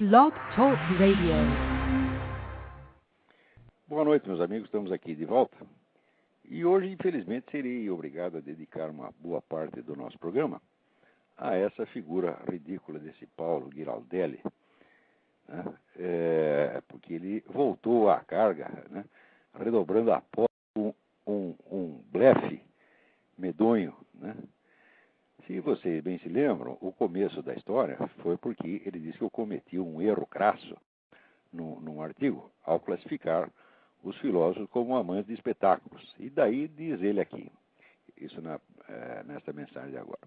Blog Talk Radio. Boa noite, meus amigos. Estamos aqui de volta. E hoje, infelizmente, serei obrigado a dedicar uma boa parte do nosso programa a essa figura ridícula desse Paulo Giraldelli, né? Porque ele voltou à carga, né? Redobrando a aposta com um blefe medonho, né? Se vocês bem se lembram, o começo da história foi porque ele disse que eu cometi um erro crasso num artigo ao classificar os filósofos como amantes de espetáculos. E daí diz ele aqui, isso nesta mensagem de agora.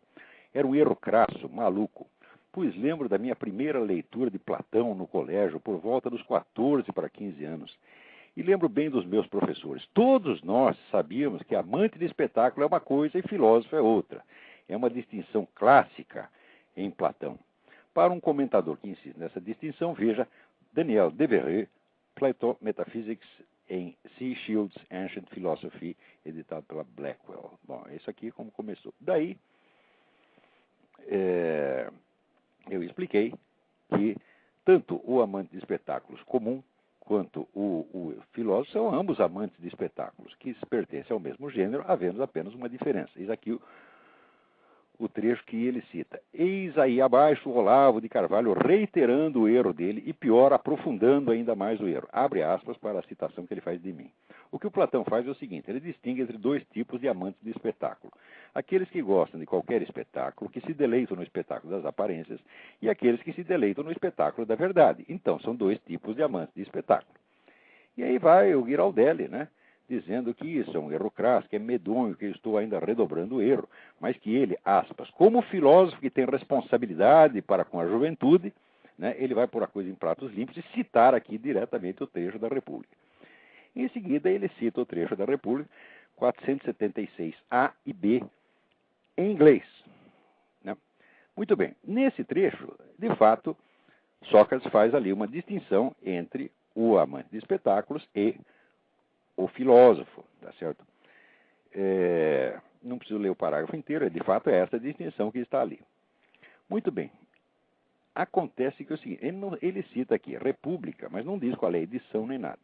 Era um erro crasso, maluco, pois lembro da minha primeira leitura de Platão no colégio por volta dos 14 para 15 anos. E lembro bem dos meus professores. Todos nós sabíamos que amante de espetáculo é uma coisa e filósofo é outra. É uma distinção clássica em Platão. Para um comentador que insiste nessa distinção, veja Daniel Devereux, Plato Metaphysics em C. Shields' Ancient Philosophy, editado pela Blackwell. Bom, isso aqui é como começou. Daí, eu expliquei que tanto o amante de espetáculos comum quanto o filósofo são ambos amantes de espetáculos, que pertencem ao mesmo gênero, havendo apenas uma diferença. Eis aqui o trecho que ele cita. Eis aí abaixo o Olavo de Carvalho reiterando o erro dele e, pior, aprofundando ainda mais o erro. Abre aspas para a citação que ele faz de mim. O que o Platão faz é o seguinte, ele distingue entre dois tipos de amantes de espetáculo. Aqueles que gostam de qualquer espetáculo, que se deleitam no espetáculo das aparências, e aqueles que se deleitam no espetáculo da verdade. Então, são dois tipos de amantes de espetáculo. E aí vai o Giraldelli, né? Dizendo que isso é um erro crasso, que é medonho, que eu estou ainda redobrando o erro, mas que ele, aspas, como filósofo que tem responsabilidade para com a juventude, né, ele vai pôr a coisa em pratos limpos e citar aqui diretamente o trecho da República. Em seguida, ele cita o trecho da República, 476A e B, em inglês. Né? Muito bem, nesse trecho, de fato, Sócrates faz ali uma distinção entre o amante de espetáculos e o filósofo, tá certo? Não preciso ler o parágrafo inteiro, de fato é essa a distinção que está ali. Muito bem. Acontece que é o seguinte, ele cita aqui República, mas não diz qual é a edição nem nada.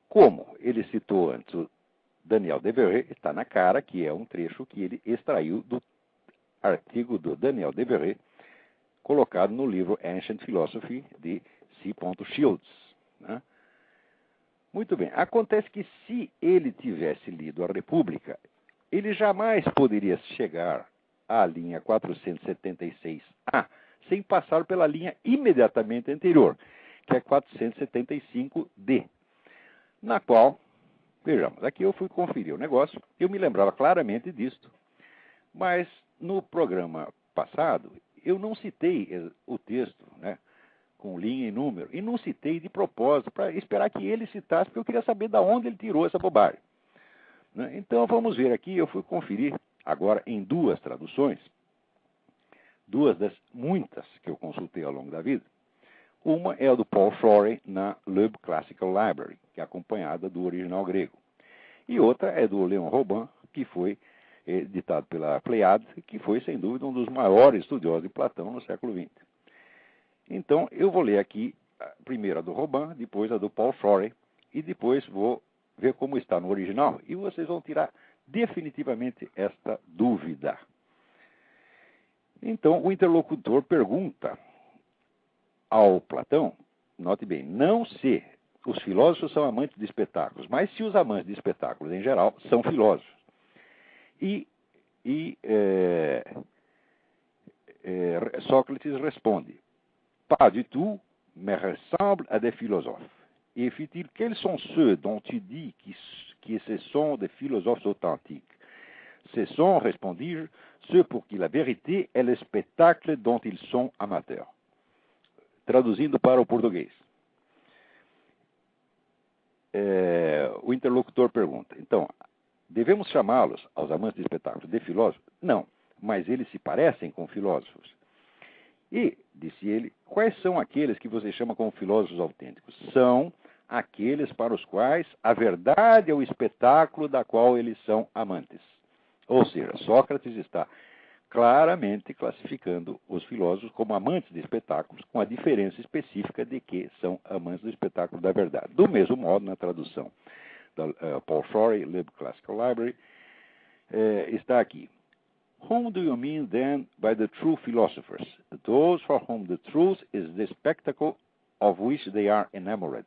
Como ele citou antes o Daniel Devereux, está na cara que é um trecho que ele extraiu do artigo do Daniel Devereux, colocado no livro Ancient Philosophy de C. Shields, né? Muito bem. Acontece que se ele tivesse lido a República, ele jamais poderia chegar à linha 476A sem passar pela linha imediatamente anterior, que é 475D, na qual, vejamos, aqui eu fui conferir o negócio, eu me lembrava claramente disto, mas no programa passado eu não citei o texto, né? Com linha e número, e não citei de propósito, para esperar que ele citasse, porque eu queria saber de onde ele tirou essa bobagem. Né? Então, vamos ver aqui, eu fui conferir agora em duas traduções, duas das muitas que eu consultei ao longo da vida. Uma é a do Paul Florey na Loeb Classical Library, que é acompanhada do original grego. E outra é do Leon Robin, que foi editado pela Pleiade, que foi, sem dúvida, um dos maiores estudiosos de Platão no século XX. Então, eu vou ler aqui primeiro a do Robin, depois a do Paul Florey, e depois vou ver como está no original, e vocês vão tirar definitivamente esta dúvida. Então, o interlocutor pergunta ao Platão, note bem, não se os filósofos são amantes de espetáculos, mas se os amantes de espetáculos, em geral, são filósofos. Sócrates responde, pas du tout, mais ressemble à des philosophes. Et fit-il, quels sont ceux dont tu dis que ce sont des philosophes authentiques? Ce sont, répondis-je, ceux pour qui la vérité est le spectacle dont ils sont amateurs. Traduzindo para o português. O interlocutor pergunta, então, devemos chamá-los, aos amantes de espetáculos, de filósofos? Não, mas eles se parecem com filósofos. E, disse ele, quais são aqueles que você chama como filósofos autênticos? São aqueles para os quais a verdade é o espetáculo da qual eles são amantes. Ou seja, Sócrates está claramente classificando os filósofos como amantes de espetáculos, com a diferença específica de que são amantes do espetáculo da verdade. Do mesmo modo, na tradução da Paul Shorey, Lib Classical Library, está aqui. Whom do you mean then by the true philosophers? Those for whom the truth is the spectacle of which they are enamored.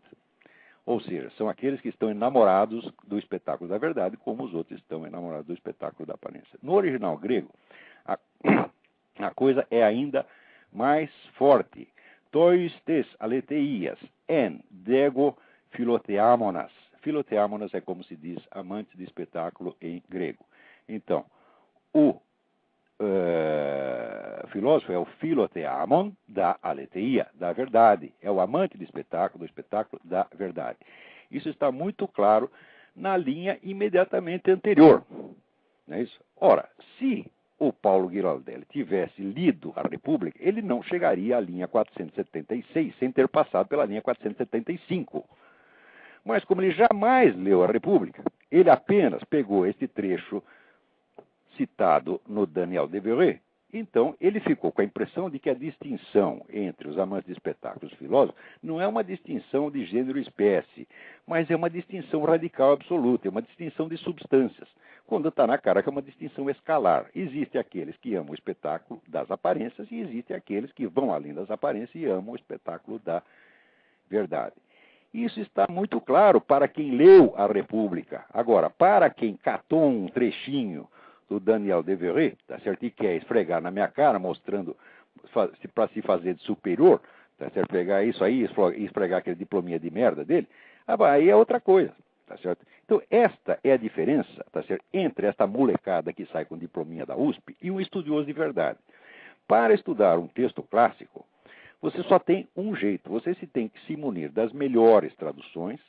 Ou seja, são aqueles que estão enamorados do espetáculo da verdade, como os outros estão enamorados do espetáculo da aparência. No original grego, a coisa é ainda mais forte. Tois tes aleteias en dego philotheamonas. Philotheamonas é como se diz amante de espetáculo em grego. Então, o filósofo é o philotheamon da aletheia, da verdade. É o amante do espetáculo da verdade. Isso está muito claro na linha imediatamente anterior. Não é isso? Ora, se o Paulo Giraldelli tivesse lido a República, ele não chegaria à linha 476 sem ter passado pela linha 475. Mas como ele jamais leu a República, ele apenas pegou este trecho citado no Daniel Devereux, então ele ficou com a impressão de que a distinção entre os amantes de espetáculos e os filósofos não é uma distinção de gênero e espécie, mas é uma distinção radical absoluta, é uma distinção de substâncias, quando está na cara que é uma distinção escalar. Existem aqueles que amam o espetáculo das aparências e existem aqueles que vão além das aparências e amam o espetáculo da verdade. Isso está muito claro para quem leu a República. Agora, para quem catou um trechinho do Daniel Devereux, tá certo? E quer esfregar na minha cara, mostrando para se fazer de superior, tá certo? Pegar isso aí e esfregar aquele diplominha de merda dele, aí é outra coisa, tá certo? Então, esta é a diferença, tá certo? Entre esta molecada que sai com diplominha da USP e um estudioso de verdade. Para estudar um texto clássico, você só tem um jeito, você tem que se munir das melhores traduções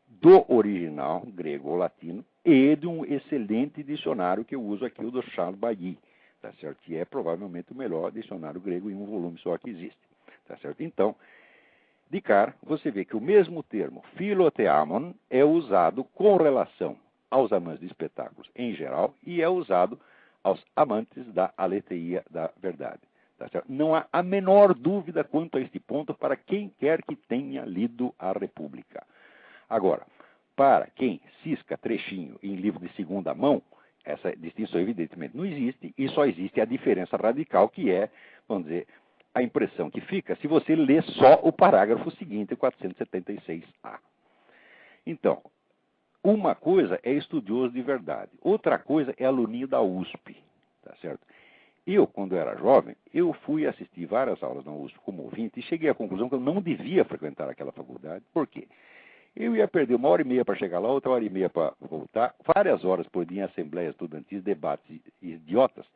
do original, grego ou latino, e de um excelente dicionário que eu uso aqui, o do Charles Bailly, tá certo? Que é provavelmente o melhor dicionário grego em um volume só que existe, tá certo? Então, de cara, você vê que o mesmo termo, philotheamon, é usado com relação aos amantes de espetáculos em geral e é usado aos amantes da aletheia da verdade. Tá certo? Não há a menor dúvida quanto a este ponto para quem quer que tenha lido a República. Agora, para quem cisca trechinho em livro de segunda mão, essa distinção evidentemente não existe e só existe a diferença radical que é, vamos dizer, a impressão que fica se você lê só o parágrafo seguinte, 476A. Então, uma coisa é estudioso de verdade, outra coisa é aluninho da USP, tá certo? Eu, quando era jovem, eu fui assistir várias aulas na USP como ouvinte e cheguei à conclusão que eu não devia frequentar aquela faculdade. Por quê? Eu ia perder 1h30 para chegar lá, outra 1h30 para voltar, várias horas por dia em assembleias estudantis, debates idiotas,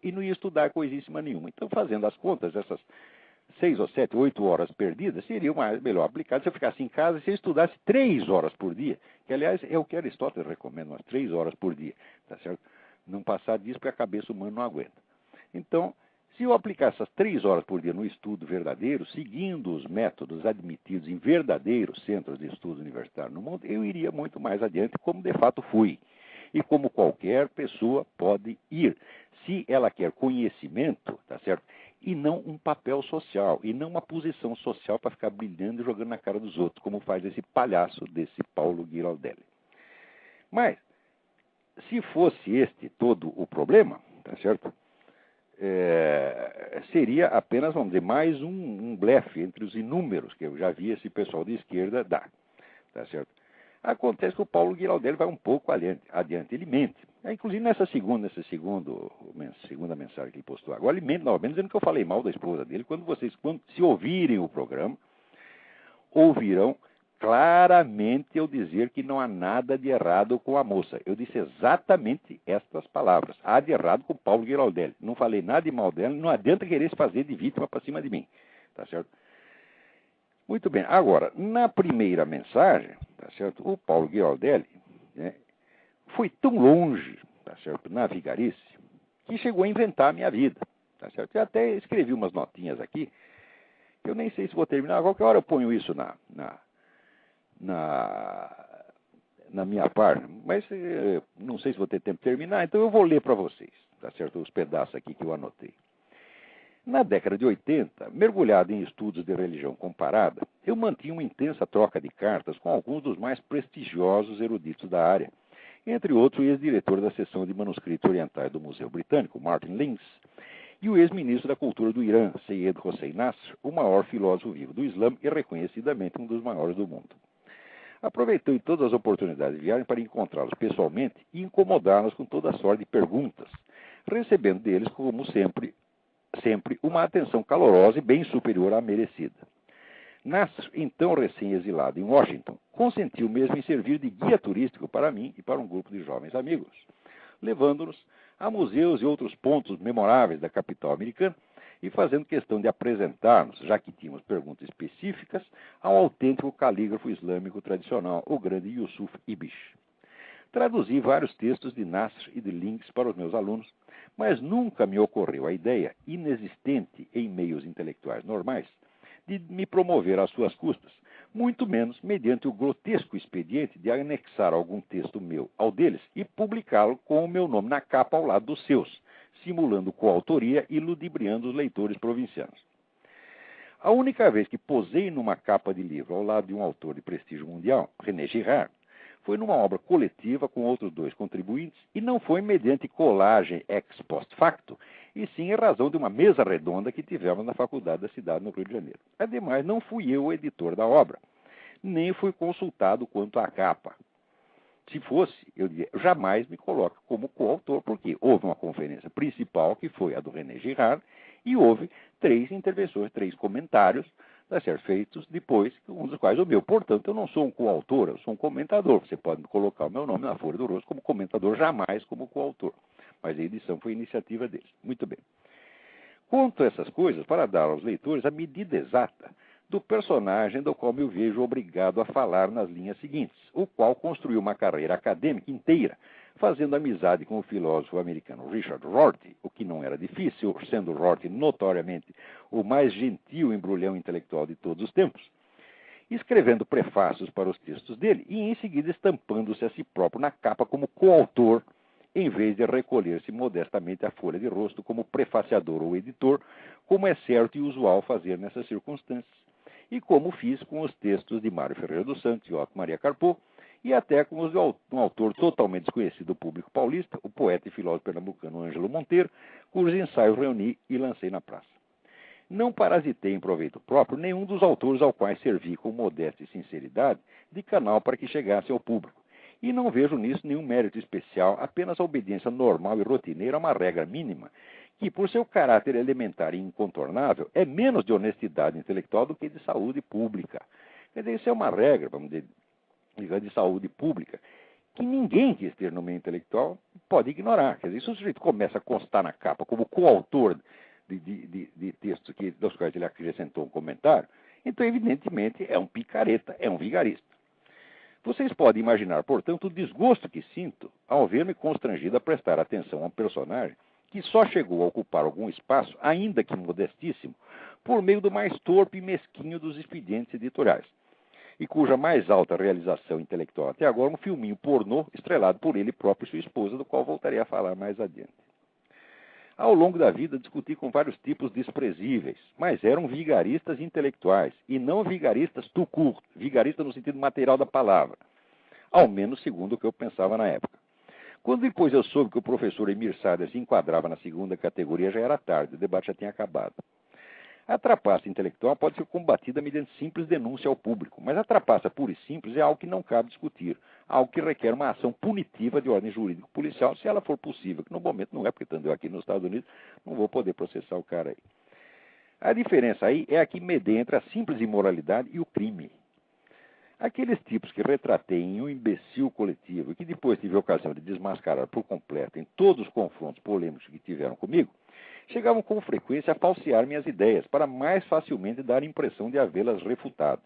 e não ia estudar coisíssima nenhuma. Então, fazendo as contas, essas 6 ou 7, 8 horas perdidas seriam melhor aplicadas se eu ficasse em casa e se eu estudasse 3 horas por dia, que, aliás, é o que Aristóteles recomenda, umas 3 horas por dia, tá certo? Não passar disso porque a cabeça humana não aguenta. Então, se eu aplicar essas 3 horas por dia no estudo verdadeiro, seguindo os métodos admitidos em verdadeiros centros de estudo universitário no mundo, eu iria muito mais adiante, como de fato fui. E como qualquer pessoa pode ir, se ela quer conhecimento, tá certo? E não um papel social, e não uma posição social para ficar brilhando e jogando na cara dos outros, como faz esse palhaço desse Paulo Giraldelli. Mas, se fosse este todo o problema, tá certo? Seria apenas, vamos dizer, mais um blefe entre os inúmeros que eu já vi esse pessoal de esquerda dar, tá certo? Acontece que o Paulo Giraldelli vai um pouco adiante, ele mente. Inclusive nessa segunda mensagem que ele postou agora, ele mente novamente dizendo que eu falei mal da esposa dele. Quando se ouvirem o programa, ouvirão claramente eu dizer que não há nada de errado com a moça. Eu disse exatamente estas palavras. Há de errado com o Paulo Giraldelli. Não falei nada de mal dela, não adianta querer se fazer de vítima para cima de mim. Tá certo? Muito bem. Agora, na primeira mensagem, tá certo? O Paulo Giraldelli, né, foi tão longe, tá certo, na vigarice, que chegou a inventar a minha vida. Tá certo? Eu até escrevi umas notinhas aqui, que eu nem sei se vou terminar. A qualquer hora eu ponho isso na minha parte, mas não sei se vou ter tempo de terminar, então eu vou ler para vocês. tá certo? Os pedaços aqui que eu anotei. Na década de 80, mergulhado em estudos de religião comparada, eu mantinha uma intensa troca de cartas com alguns dos mais prestigiosos eruditos da área, entre outros o ex-diretor da seção de manuscritos orientais do Museu Britânico, Martin Lins, e o ex-ministro da Cultura do Irã, Seyed Hossein Nasr, o maior filósofo vivo do Islã e reconhecidamente um dos maiores do mundo. Aproveitou todas as oportunidades de viagem para encontrá-los pessoalmente e incomodá-los com toda a sorte de perguntas, recebendo deles, como sempre, uma atenção calorosa e bem superior à merecida. Nasr, então recém-exilado em Washington, consentiu mesmo em servir de guia turístico para mim e para um grupo de jovens amigos, levando-nos a museus e outros pontos memoráveis da capital americana e fazendo questão de apresentar-nos, já que tínhamos perguntas específicas, ao autêntico calígrafo islâmico tradicional, o grande Yusuf Ibish. Traduzi vários textos de Nasr e de Lins para os meus alunos, mas nunca me ocorreu a ideia, inexistente em meios intelectuais normais, de me promover às suas custas, muito menos mediante o grotesco expediente de anexar algum texto meu ao deles e publicá-lo com o meu nome na capa ao lado dos seus, simulando coautoria e ludibriando os leitores provincianos. A única vez que posei numa capa de livro ao lado de um autor de prestígio mundial, René Girard, foi numa obra coletiva com outros dois contribuintes e não foi mediante colagem ex post facto, e sim em razão de uma mesa redonda que tivemos na Faculdade da Cidade, no Rio de Janeiro. Ademais, não fui eu o editor da obra, nem fui consultado quanto à capa. Se fosse, eu diria, jamais me coloque como coautor, porque houve uma conferência principal, que foi a do René Girard, e houve 3 intervenções, 3 comentários a ser feitos depois, um dos quais o meu. Portanto, eu não sou um coautor, eu sou um comentador. Você pode colocar o meu nome na Folha do Rosto como comentador, jamais como coautor. Mas a edição foi iniciativa deles. Muito bem. Conto essas coisas para dar aos leitores a medida exata do personagem do qual me vejo obrigado a falar nas linhas seguintes, o qual construiu uma carreira acadêmica inteira, fazendo amizade com o filósofo americano Richard Rorty, o que não era difícil, sendo Rorty notoriamente o mais gentil embrulhão intelectual de todos os tempos, escrevendo prefácios para os textos dele e em seguida estampando-se a si próprio na capa como coautor, em vez de recolher-se modestamente à folha de rosto como prefaciador ou editor, como é certo e usual fazer nessas circunstâncias, e como fiz com os textos de Mário Ferreira dos Santos e Otto Maria Carpo, e até com os de um autor totalmente desconhecido do público paulista, o poeta e filósofo pernambucano Ângelo Monteiro, cujos ensaios reuni e lancei na praça. Não parasitei em proveito próprio nenhum dos autores ao quais servi com modéstia e sinceridade de canal para que chegasse ao público. E não vejo nisso nenhum mérito especial, apenas a obediência normal e rotineira a uma regra mínima, que, por seu caráter elementar e incontornável, é menos de honestidade intelectual do que de saúde pública. Quer dizer, isso é uma regra, vamos dizer, de saúde pública, que ninguém que esteja no meio intelectual pode ignorar. Quer dizer, se o sujeito começa a constar na capa como coautor de textos dos quais ele acrescentou um comentário, então, evidentemente, é um picareta, é um vigarista. Vocês podem imaginar, portanto, o desgosto que sinto ao ver-me constrangido a prestar atenção a um personagem que só chegou a ocupar algum espaço, ainda que modestíssimo, por meio do mais torpe e mesquinho dos expedientes editoriais, e cuja mais alta realização intelectual até agora é um filminho pornô estrelado por ele próprio e sua esposa, do qual voltarei a falar mais adiante. Ao longo da vida, discuti com vários tipos desprezíveis, mas eram vigaristas intelectuais, e não vigaristas tout court, vigarista no sentido material da palavra, ao menos segundo o que eu pensava na época. Quando depois eu soube que o professor Emir Sader se enquadrava na segunda categoria, já era tarde, o debate já tinha acabado. A trapaça intelectual pode ser combatida mediante simples denúncia ao público, mas a trapaça pura e simples é algo que não cabe discutir, algo que requer uma ação punitiva de ordem jurídico-policial, se ela for possível, que no momento não é, porque estando eu aqui nos Estados Unidos, não vou poder processar o cara aí. A diferença aí é a que mede entre a simples imoralidade e o crime. Aqueles tipos que retratei em um imbecil coletivo e que depois tive a ocasião de desmascarar por completo em todos os confrontos polêmicos que tiveram comigo, chegavam com frequência a falsear minhas ideias para mais facilmente dar a impressão de havê-las refutado.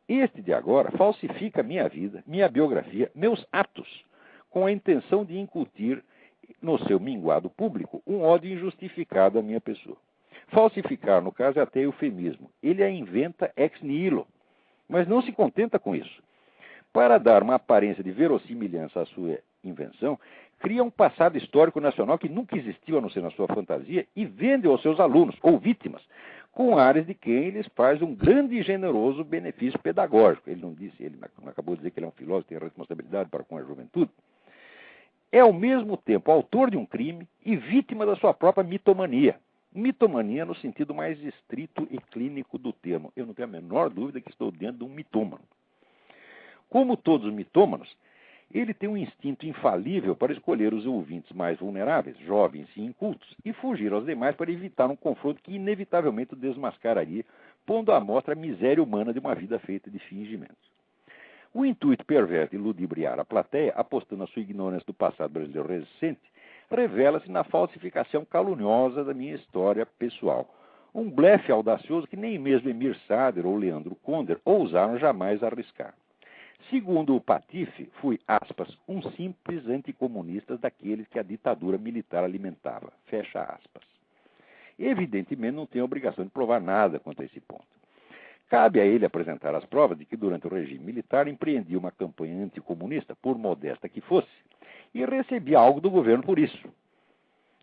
Este de agora falsifica minha vida, minha biografia, meus atos, com a intenção de incutir no seu minguado público um ódio injustificado à minha pessoa. Falsificar, no caso, é até eufemismo. Ele a inventa ex nihilo, mas não se contenta com isso. Para dar uma aparência de verossimilhança à sua invenção, cria um passado histórico nacional que nunca existiu a não ser na sua fantasia e vende aos seus alunos ou vítimas com ares de quem lhes faz um grande e generoso benefício pedagógico. Ele não acabou de dizer que ele é um filósofo, tem responsabilidade para com a juventude. É ao mesmo tempo autor de um crime e vítima da sua própria mitomania. Mitomania no sentido mais estrito e clínico do termo. Eu não tenho a menor dúvida que estou dentro de um mitômano. Como todos os mitômanos, ele tem um instinto infalível para escolher os ouvintes mais vulneráveis, jovens e incultos, e fugir aos demais para evitar um confronto que inevitavelmente o desmascararia, pondo à mostra a miséria humana de uma vida feita de fingimentos. O intuito perverso de ludibriar a plateia, apostando a sua ignorância do passado brasileiro recente, revela-se na falsificação caluniosa da minha história pessoal. Um blefe audacioso que nem mesmo Emir Sader ou Leandro Conder ousaram jamais arriscar. Segundo o Patife, fui, aspas, um simples anticomunista daqueles que a ditadura militar alimentava, fecha aspas. Evidentemente não tem a obrigação de provar nada quanto a esse ponto. Cabe a ele apresentar as provas de que durante o regime militar empreendia uma campanha anticomunista, por modesta que fosse, e recebia algo do governo por isso.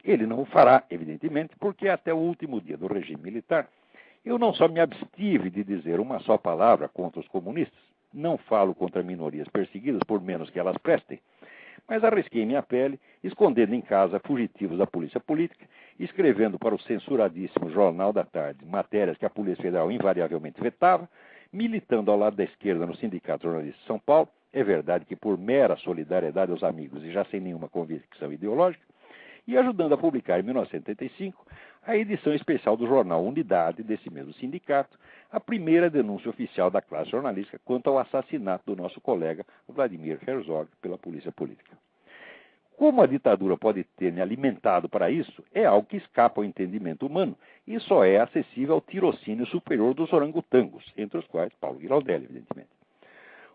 Ele não o fará, evidentemente, porque até o último dia do regime militar, eu não só me abstive de dizer uma só palavra contra os comunistas, não falo contra minorias perseguidas, por menos que elas prestem, mas arrisquei minha pele, escondendo em casa fugitivos da polícia política, escrevendo para o censuradíssimo Jornal da Tarde matérias que a Polícia Federal invariavelmente vetava, militando ao lado da esquerda no Sindicato Jornalista de São Paulo, é verdade que por mera solidariedade aos amigos e já sem nenhuma convicção ideológica, e ajudando a publicar em 1985 a edição especial do jornal Unidade, desse mesmo sindicato, a primeira denúncia oficial da classe jornalística quanto ao assassinato do nosso colega Vladimir Herzog pela polícia política. Como a ditadura pode ter me alimentado para isso, é algo que escapa ao entendimento humano e só é acessível ao tirocínio superior dos orangotangos, entre os quais Paulo Giraldelli, evidentemente.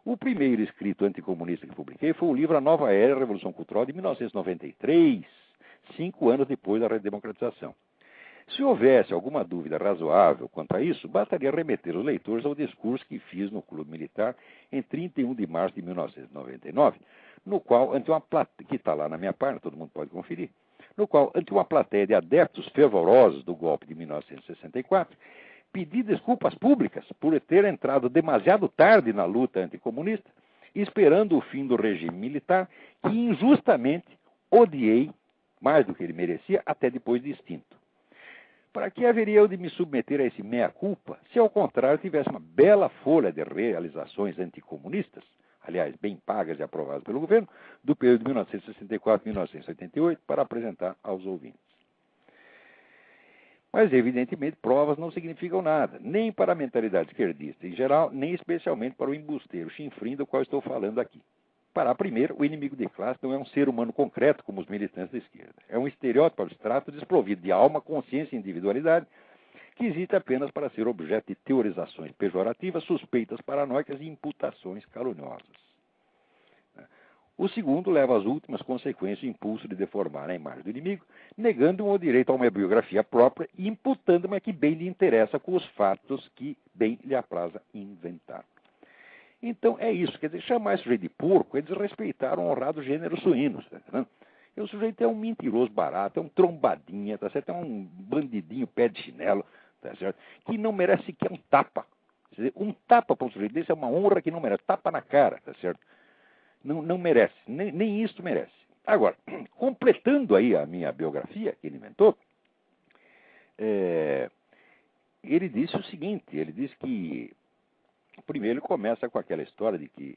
O primeiro escrito anticomunista que publiquei foi o livro A Nova Era e a Revolução Cultural, de 1993, 5 anos depois da redemocratização. Se houvesse alguma dúvida razoável quanto a isso, bastaria remeter os leitores ao discurso que fiz no Clube Militar em 31 de março de 1999, no qual, ante uma plateia, que está lá na minha página, todo mundo pode conferir, no qual, ante uma plateia de adeptos fervorosos do golpe de 1964, pedi desculpas públicas por ter entrado demasiado tarde na luta anticomunista, esperando o fim do regime militar, que injustamente odiei, mais do que ele merecia, até depois de extinto. Para que haveria eu de me submeter a esse meia-culpa, se ao contrário tivesse uma bela folha de realizações anticomunistas, aliás, bem pagas e aprovadas pelo governo, do período de 1964 a 1988, para apresentar aos ouvintes. Mas, evidentemente, provas não significam nada, nem para a mentalidade esquerdista em geral, nem especialmente para o embusteiro chinfrim do qual estou falando aqui. Para a primeira, o inimigo de classe não é um ser humano concreto, como os militantes da esquerda. É um estereótipo abstrato desprovido de alma, consciência e individualidade, que existe apenas para ser objeto de teorizações pejorativas, suspeitas paranoicas e imputações caluniosas. O segundo leva às últimas consequências o impulso de deformar a imagem do inimigo, negando-me o direito a uma biografia própria e imputando-me a que bem lhe interessa com os fatos que bem lhe apraza inventar. Então, é isso. Quer dizer, chamar esse sujeito de porco é desrespeitar um honrado gênero suíno, tá entendendo? E o sujeito é um mentiroso barato, é um trombadinha, tá certo? É um bandidinho pé de chinelo, tá certo? Que não merece sequer um tapa. Quer dizer, um tapa para um sujeito desse é uma honra que não merece. Tapa na cara, tá certo? Não merece, nem isso merece. Agora, completando aí a minha biografia que ele inventou, ele disse o seguinte, ele disse que primeiro ele começa com aquela história de que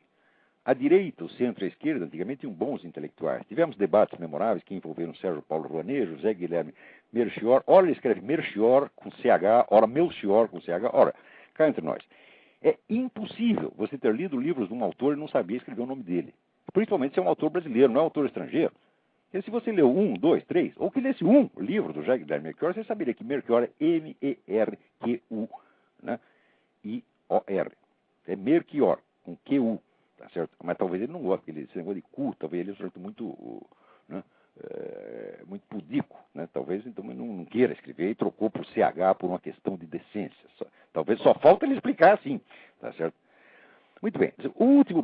a direita, o centro e a esquerda antigamente tinham bons intelectuais. Tivemos debates memoráveis que envolveram Sérgio Paulo Rouanet, José Guilherme Melchior. Ora, ele escreve Melchior com CH, ora Melchior com CH. Ora, cá entre nós, é impossível você ter lido livros de um autor e não saber escrever o nome dele. Principalmente se é um autor brasileiro, não é um autor estrangeiro. E se você leu 1, 2, 3, ou que lesse um livro do José Guilherme Melchior, você saberia que Melchior é M-E-R-Q-U, né? I-O-R. É Melchior, com Q-U, tá certo? Mas talvez ele não goste, esse negócio de cu, talvez ele é um sujeito muito, né, muito pudico, né? Talvez então ele não queira escrever e trocou por CH por uma questão de decência. Talvez só falta ele explicar assim, tá certo? Muito bem. O último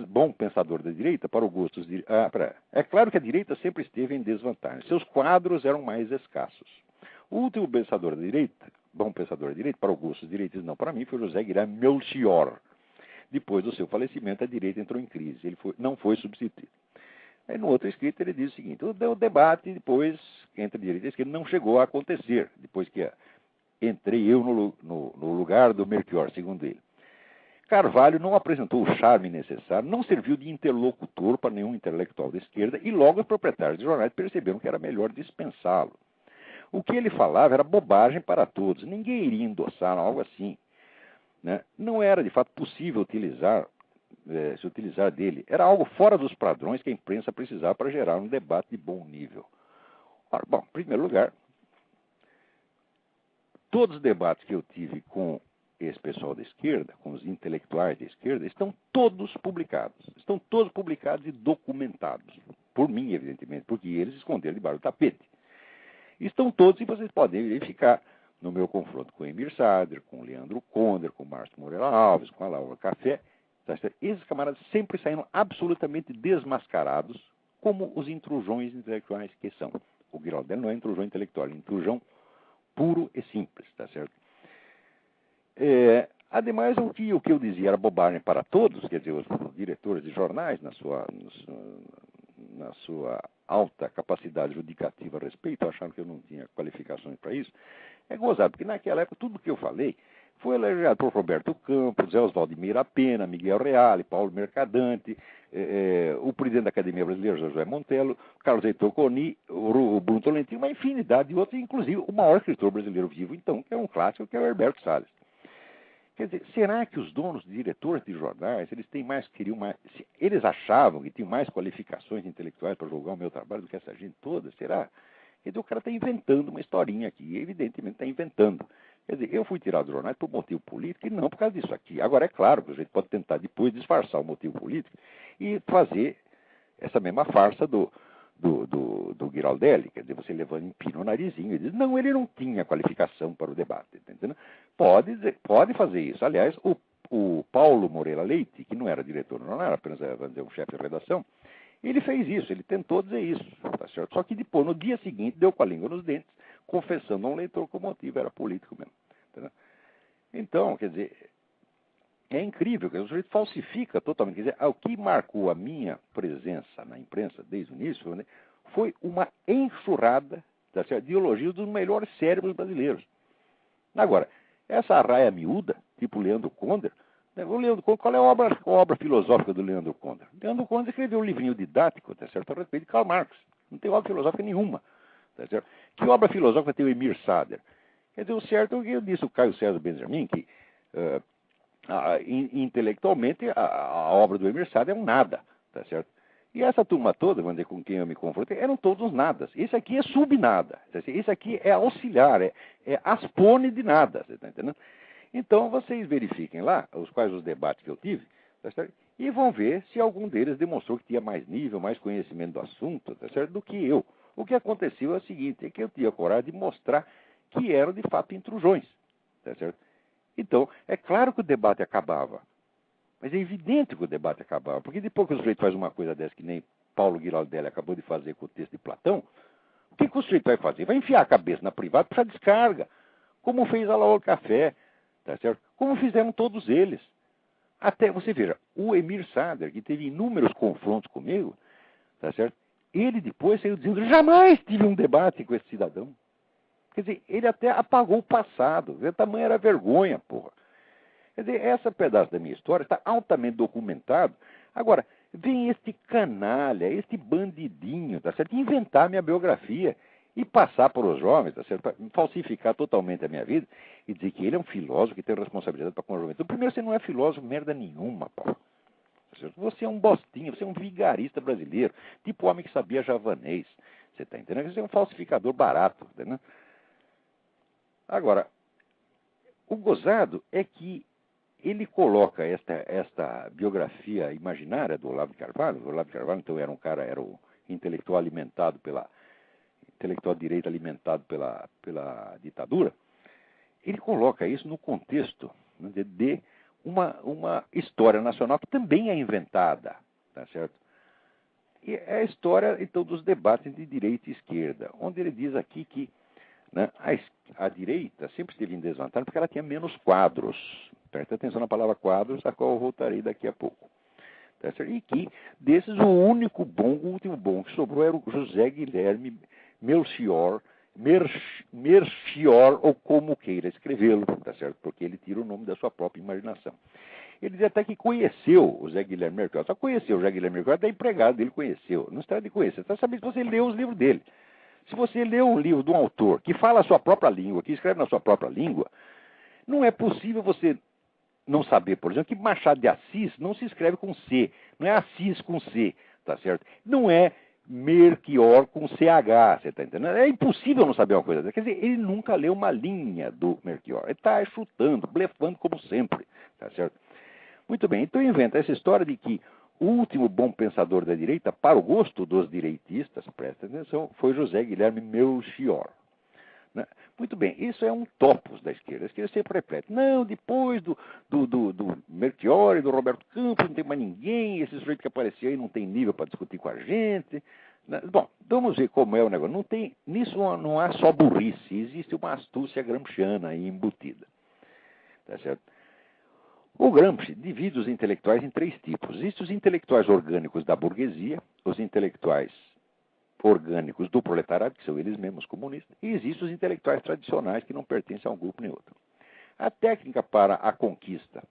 bom pensador da direita, para o gosto dos é claro que a direita sempre esteve em desvantagem. Seus quadros eram mais escassos. O último pensador da direita, bom pensador da direita, para o gosto dos direitos, não para mim, foi José Guilherme Melchior. Depois do seu falecimento, a direita entrou em crise. Ele não foi substituído. Aí, no outro escrito, ele diz o seguinte: o debate depois entre direita e esquerda não chegou a acontecer, depois que entrei eu no lugar do Melchior, segundo ele. Carvalho não apresentou o charme necessário, não serviu de interlocutor para nenhum intelectual da esquerda e logo os proprietários de jornais perceberam que era melhor dispensá-lo. O que ele falava era bobagem para todos, ninguém iria endossar algo assim. Né? Não era, de fato, possível se utilizar dele. Era algo fora dos padrões que a imprensa precisava para gerar um debate de bom nível. Ora, bom, em primeiro lugar, todos os debates que eu tive com esse pessoal da esquerda, com os intelectuais da esquerda, estão todos publicados. Estão todos publicados e documentados. Por mim, evidentemente, porque eles esconderam debaixo do tapete. Estão todos e vocês podem verificar no meu confronto com o Emir Sader, com o Leandro Conder, com o Márcio Moreira Alves, com a Laura Café. Esses camaradas sempre saíram absolutamente desmascarados como os intrusões intelectuais que são. O Giraldelli não é intrusão intelectual, é intrusão puro e simples, tá certo? Ademais, o que eu dizia era bobagem para todos, quer dizer, os diretores de jornais, na sua alta capacidade judicativa a respeito, acharam que eu não tinha qualificações para isso. É gozado, porque naquela época tudo que eu falei foi elogiado por Roberto Campos, Zé Oswaldo Meira Pena, Miguel Reale, Paulo Mercadante, o presidente da Academia Brasileira, José Montello, Carlos Heitor Coni, o Bruno Tolentino, uma infinidade de outros, inclusive o maior escritor brasileiro vivo, então, que é um clássico, que é o Herberto Salles. Quer dizer, será que os donos, diretores de jornais, eles achavam que tinham mais qualificações intelectuais para julgar o meu trabalho do que essa gente toda? Será? Quer dizer, o cara está inventando uma historinha aqui, e evidentemente está inventando. Quer dizer, eu fui tirado do jornal por motivo político e não por causa disso aqui. Agora, é claro que a gente pode tentar depois disfarçar o motivo político e fazer essa mesma farsa do Giraldelli, quer dizer, você levando em pino o narizinho e diz, não, ele não tinha qualificação para o debate, tá entendendo? Pode fazer isso. Aliás, o Paulo Moreira Leite, que não era diretor, não era apenas, vamos dizer, um chefe de redação, ele fez isso, ele tentou dizer isso, tá certo? Só que depois, no dia seguinte, deu com a língua nos dentes, confessando a um leitor que o motivo era político mesmo. Entendeu? Então, quer dizer, é incrível, que o sujeito falsifica totalmente. Quer dizer, o que marcou a minha presença na imprensa desde o início, né, foi uma enxurrada, tá certo, de elogios dos melhores cérebros brasileiros. Agora, essa arraia miúda, tipo Leandro Conder, o Leandro Conder, qual é a obra filosófica do Leandro Conder? Leandro Conder escreveu um livrinho didático, tá certo, a respeito de Karl Marx. Não tem obra filosófica nenhuma. Tá certo? Que obra filosófica tem o Emir Sader? Quer dizer, o certo é o que eu disse o Caio César Benjamin, que intelectualmente a obra do Emir Sader é um nada, tá certo? E essa turma toda, vamos dizer, com quem eu me confrontei, eram todos nadas. Esse aqui é subnada. Esse aqui é auxiliar, é aspone de nada, você está entendendo? Então, vocês verifiquem lá quais os debates que eu tive, tá certo? E vão ver se algum deles demonstrou que tinha mais nível, mais conhecimento do assunto, tá certo? Do que eu. O que aconteceu é o seguinte, é que eu tinha coragem de mostrar que eram, de fato, intrusões, tá certo? Então, é claro que o debate acabava. Mas é evidente que o debate acabava, porque depois que o sujeito faz uma coisa dessa, que nem Paulo Giraldelli acabou de fazer com o texto de Platão, o que o sujeito vai fazer? Vai enfiar a cabeça na privada para descarga, como fez a Laura Café, tá certo? Como fizeram todos eles. Até, você veja, o Emir Sader, que teve inúmeros confrontos comigo, tá certo? Ele depois saiu dizendo, jamais tive um debate com esse cidadão. Quer dizer, ele até apagou o passado. O tamanho era vergonha, porra. Quer dizer, esse pedaço da minha história está altamente documentado. Agora, vem este canalha, este bandidinho, tá certo? Inventar minha biografia e passar para os jovens, tá certo? Para falsificar totalmente a minha vida e dizer que ele é um filósofo que tem responsabilidade para com a juventude. Primeiro, você não é filósofo merda nenhuma, pô. Você é um bostinho, você é um vigarista brasileiro, tipo homem que sabia javanês. Você está entendendo? Você é um falsificador barato, entendeu? Agora, o gozado é que ele coloca esta biografia imaginária do Olavo de Carvalho. O Olavo de Carvalho, então, era o intelectual alimentado intelectual de direita alimentado pela ditadura. Ele coloca isso no contexto, né, de uma história nacional que também é inventada, tá certo? E é a história, então, dos debates entre direita e esquerda, onde ele diz aqui que, né, a direita sempre esteve em desvantagem porque ela tinha menos quadros. Presta atenção na palavra quadros, a qual eu voltarei daqui a pouco. Tá certo? E que, desses, o último bom que sobrou era o José Guilherme Melchior, ou como queira escrevê-lo, tá certo? Porque ele tira o nome da sua própria imaginação. Ele diz até que conheceu o Zé Guilherme Melchior. Só conheceu o Zé Guilherme Melchior, até empregado dele conheceu. Não está de conhecer, está sabendo se você leu os livros dele. Se você lê um livro de um autor que fala a sua própria língua, que escreve na sua própria língua, não é possível você não saber, por exemplo, que Machado de Assis não se escreve com C, não é Assis com C, tá certo? Não é Melchior com CH, você está entendendo? É impossível não saber uma coisa dessa. Quer dizer, ele nunca leu uma linha do Melchior. Ele está chutando, blefando como sempre, tá certo? Muito bem, então inventa essa história de que o último bom pensador da direita, para o gosto dos direitistas, presta atenção, foi José Guilherme Melchior. Né? Muito bem, isso é um topos da esquerda. A esquerda sempre repete, não, depois do Melchior e do Roberto Campos não tem mais ninguém, esse sujeito que apareceu aí não tem nível para discutir com a gente. Né? Bom, vamos ver como é o negócio. Nisso não há só burrice, existe uma astúcia gramsciana aí embutida. Tá certo? O Gramsci divide os intelectuais em três tipos. Existem os intelectuais orgânicos da burguesia, os intelectuais orgânicos do proletariado, que são eles mesmos comunistas, e existem os intelectuais tradicionais que não pertencem a um grupo nem outro. A técnica para a conquista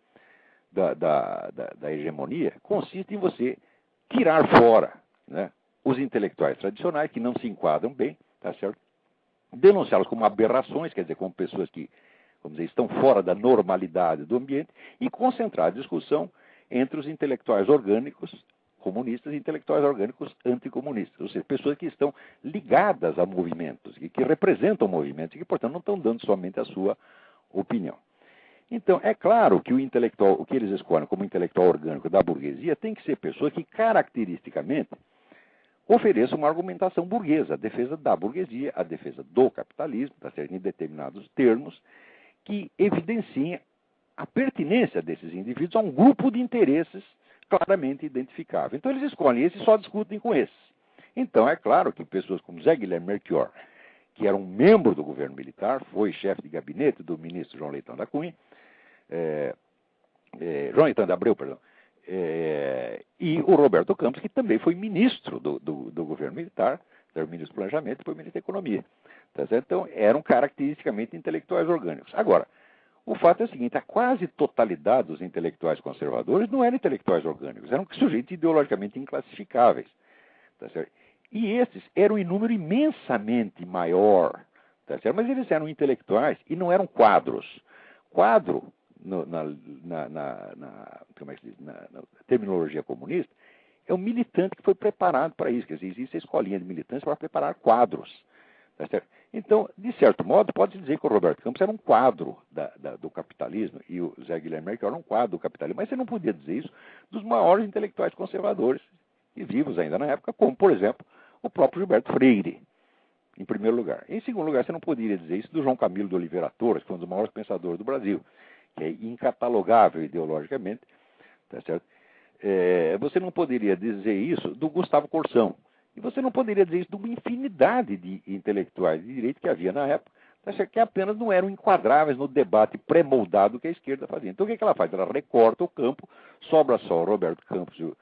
da hegemonia consiste em você tirar fora, né, os intelectuais tradicionais que não se enquadram bem, tá certo? Denunciá-los como aberrações, quer dizer, como pessoas que, vamos dizer, estão fora da normalidade do ambiente, e concentrar a discussão entre os intelectuais orgânicos comunistas e intelectuais orgânicos anticomunistas, ou seja, pessoas que estão ligadas a movimentos, que representam movimentos e que, portanto, não estão dando somente a sua opinião. Então, é claro que o que eles escolhem como intelectual orgânico da burguesia tem que ser pessoa que, caracteristicamente, ofereça uma argumentação burguesa, a defesa da burguesia, a defesa do capitalismo, tá certo, em determinados termos, que evidenciem a pertinência desses indivíduos a um grupo de interesses claramente identificável. Então eles escolhem esses e só discutem com esses. Então é claro que pessoas como Zé Guilherme Melchior, que era um membro do governo militar, foi chefe de gabinete do ministro João Leitão da Cunha, João Leitão de Abreu, perdão, e o Roberto Campos, que também foi ministro do governo militar, era ministro do Planejamento e depois ministro da Economia. Tá certo? Então eram caracteristicamente intelectuais orgânicos. Agora, o fato é o seguinte, a quase totalidade dos intelectuais conservadores não eram intelectuais orgânicos, eram sujeitos ideologicamente inclassificáveis. Tá certo? E esses eram em número imensamente maior, tá certo? Mas eles eram intelectuais e não eram quadros. Quadro, como é que se diz? Na terminologia comunista, é um militante que foi preparado para isso. Quer dizer, existe a escolinha de militância para preparar quadros. Tá certo? Então, de certo modo, pode-se dizer que o Roberto Campos era um quadro do capitalismo e o Zé Guilherme Melchior era um quadro do capitalismo. Mas você não podia dizer isso dos maiores intelectuais conservadores e vivos ainda na época, como, por exemplo, o próprio Gilberto Freire, em primeiro lugar. Em segundo lugar, você não poderia dizer isso do João Camilo de Oliveira Torres, que foi um dos maiores pensadores do Brasil, que é incatalogável ideologicamente. Tá certo? Você não poderia dizer isso do Gustavo Corsão. E você não poderia dizer isso de uma infinidade de intelectuais de direito que havia na época, que apenas não eram enquadráveis no debate pré-moldado que a esquerda fazia. Então o que ela faz? Ela recorta o campo, sobra só o Roberto Campos e o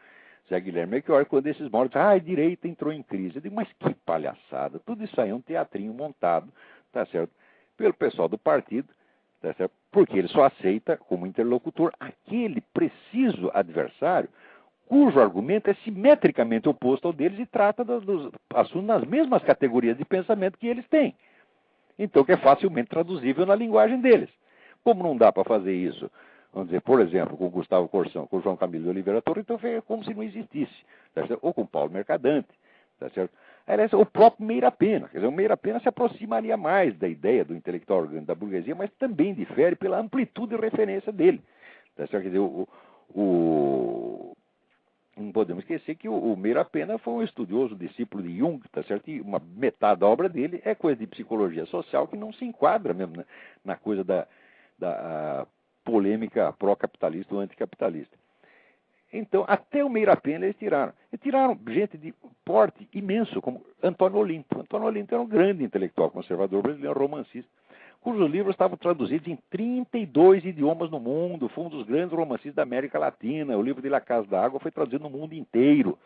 Zé Guilherme Melchior, quando esses mortos, a direita entrou em crise. Eu digo, mas que palhaçada, tudo isso aí é um teatrinho montado, tá certo, pelo pessoal do partido, tá certo, porque ele só aceita como interlocutor aquele preciso adversário cujo argumento é simetricamente oposto ao deles e trata dos assuntos nas mesmas categorias de pensamento que eles têm. Então, que é facilmente traduzível na linguagem deles. Como não dá para fazer isso, vamos dizer, por exemplo, com o Gustavo Corsão, com o João Camilo de Oliveira Torres, então é como se não existisse. Tá certo? Ou com o Paulo Mercadante. Tá certo? Aliás, o próprio Meira Pena. Quer dizer, o Meira Pena se aproximaria mais da ideia do intelectual orgânico da burguesia, mas também difere pela amplitude de referência dele. Tá certo? Quer dizer, não podemos esquecer que o Meira Pena foi um estudioso, discípulo de Jung, tá certo? E uma metade da obra dele é coisa de psicologia social que não se enquadra mesmo na coisa da polêmica pró-capitalista ou anticapitalista. Então, até o Meira Pena eles tiraram. E tiraram gente de porte imenso, como Antônio Olinto. Antônio Olinto era um grande intelectual conservador brasileiro, romancista, cujos livros estavam traduzidos em 32 idiomas no mundo. Foi um dos grandes romancistas da América Latina. O livro de La Casa da Água foi traduzido no mundo inteiro.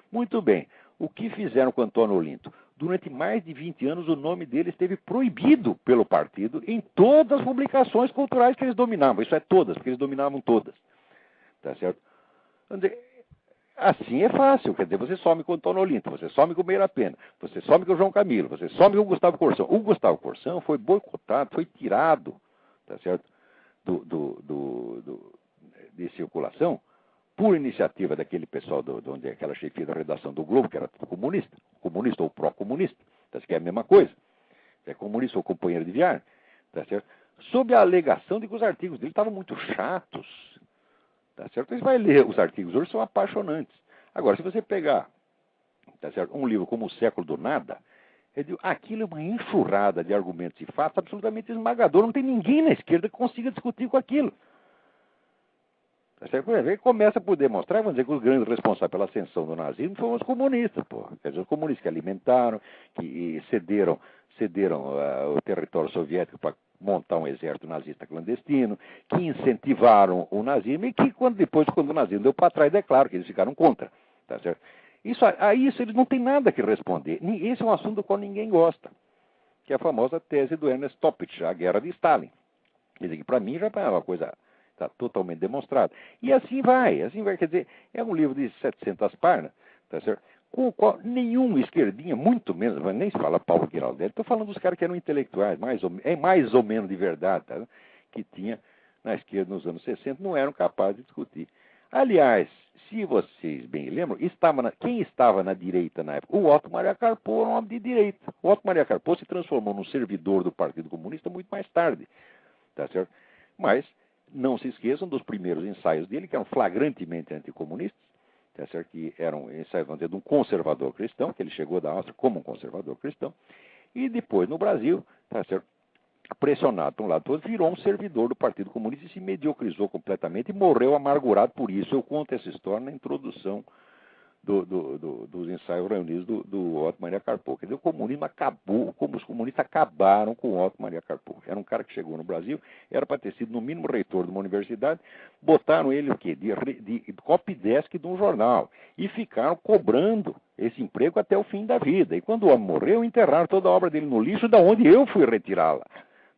Muito bem. O que fizeram com Antônio Olinto? Durante mais de 20 anos, o nome dele esteve proibido pelo partido em todas as publicações culturais que eles dominavam. Isso é todas, porque eles dominavam todas. Tá certo? Assim é fácil, quer dizer, você some com o Antônio Olinto, você some com o Meira Pena, você some com o João Camilo, você some com o Gustavo Corsão. O Gustavo Corsão foi boicotado, foi tirado, tá certo, de circulação por iniciativa daquele pessoal onde aquela chefia da redação do Globo, que era tudo comunista ou pró-comunista, tá certo? Que é a mesma coisa, é comunista ou companheiro de viagem, tá certo? Sob a alegação de que os artigos dele estavam muito chatos. Tá certo? Você vai ler os artigos hoje, são apaixonantes. Agora, se você pegar, tá certo, um livro como O Século do Nada, aquilo é uma enxurrada de argumentos e fatos absolutamente esmagador. Não tem ninguém na esquerda que consiga discutir com aquilo. Tá certo? Ele começa por demonstrar, vamos dizer, que os grandes responsáveis pela ascensão do nazismo foram os comunistas. Pô. Quer dizer, os comunistas que alimentaram, que cederam o território soviético para montar um exército nazista clandestino, que incentivaram o nazismo e que, depois, quando o nazismo deu para trás, é claro que eles ficaram contra. Tá certo? A isso eles não têm nada que responder. Esse é um assunto do qual ninguém gosta, que é a famosa tese do Ernest Toppich, a guerra de Stalin. Quer dizer, que para mim já é uma coisa está totalmente demonstrada. E assim vai, quer dizer, é um livro de 700 páginas, tá certo? Com o qual nenhum esquerdinha, muito menos, nem se fala Paulo Giraldelli, estou falando dos caras que eram intelectuais, mais ou menos de verdade, tá? Que tinha na esquerda nos anos 60, não eram capazes de discutir. Aliás, se vocês bem lembram, quem estava na direita na época? O Otto Maria Carpo era um homem de direita. O Otto Maria Carpo se transformou num servidor do Partido Comunista muito mais tarde, tá certo? Mas não se esqueçam dos primeiros ensaios dele, que eram flagrantemente anticomunistas, tá certo? Que eram ensaios, vamos dizer, de um conservador cristão, que ele chegou da Áustria como um conservador cristão, e depois no Brasil, tá certo? Pressionado por um lado todo, virou um servidor do Partido Comunista e se mediocrizou completamente e morreu amargurado por isso. Eu conto essa história na introdução dos ensaios reunidos do Otto Maria Carpo. Quer dizer, o comunismo acabou, como os comunistas acabaram com o Otto Maria Carpo. Era um cara que chegou no Brasil, era para ter sido no mínimo reitor de uma universidade, botaram ele o quê? De copydesk de um jornal e ficaram cobrando esse emprego até o fim da vida. E quando o homem morreu, enterraram toda a obra dele no lixo, da onde eu fui retirá-la.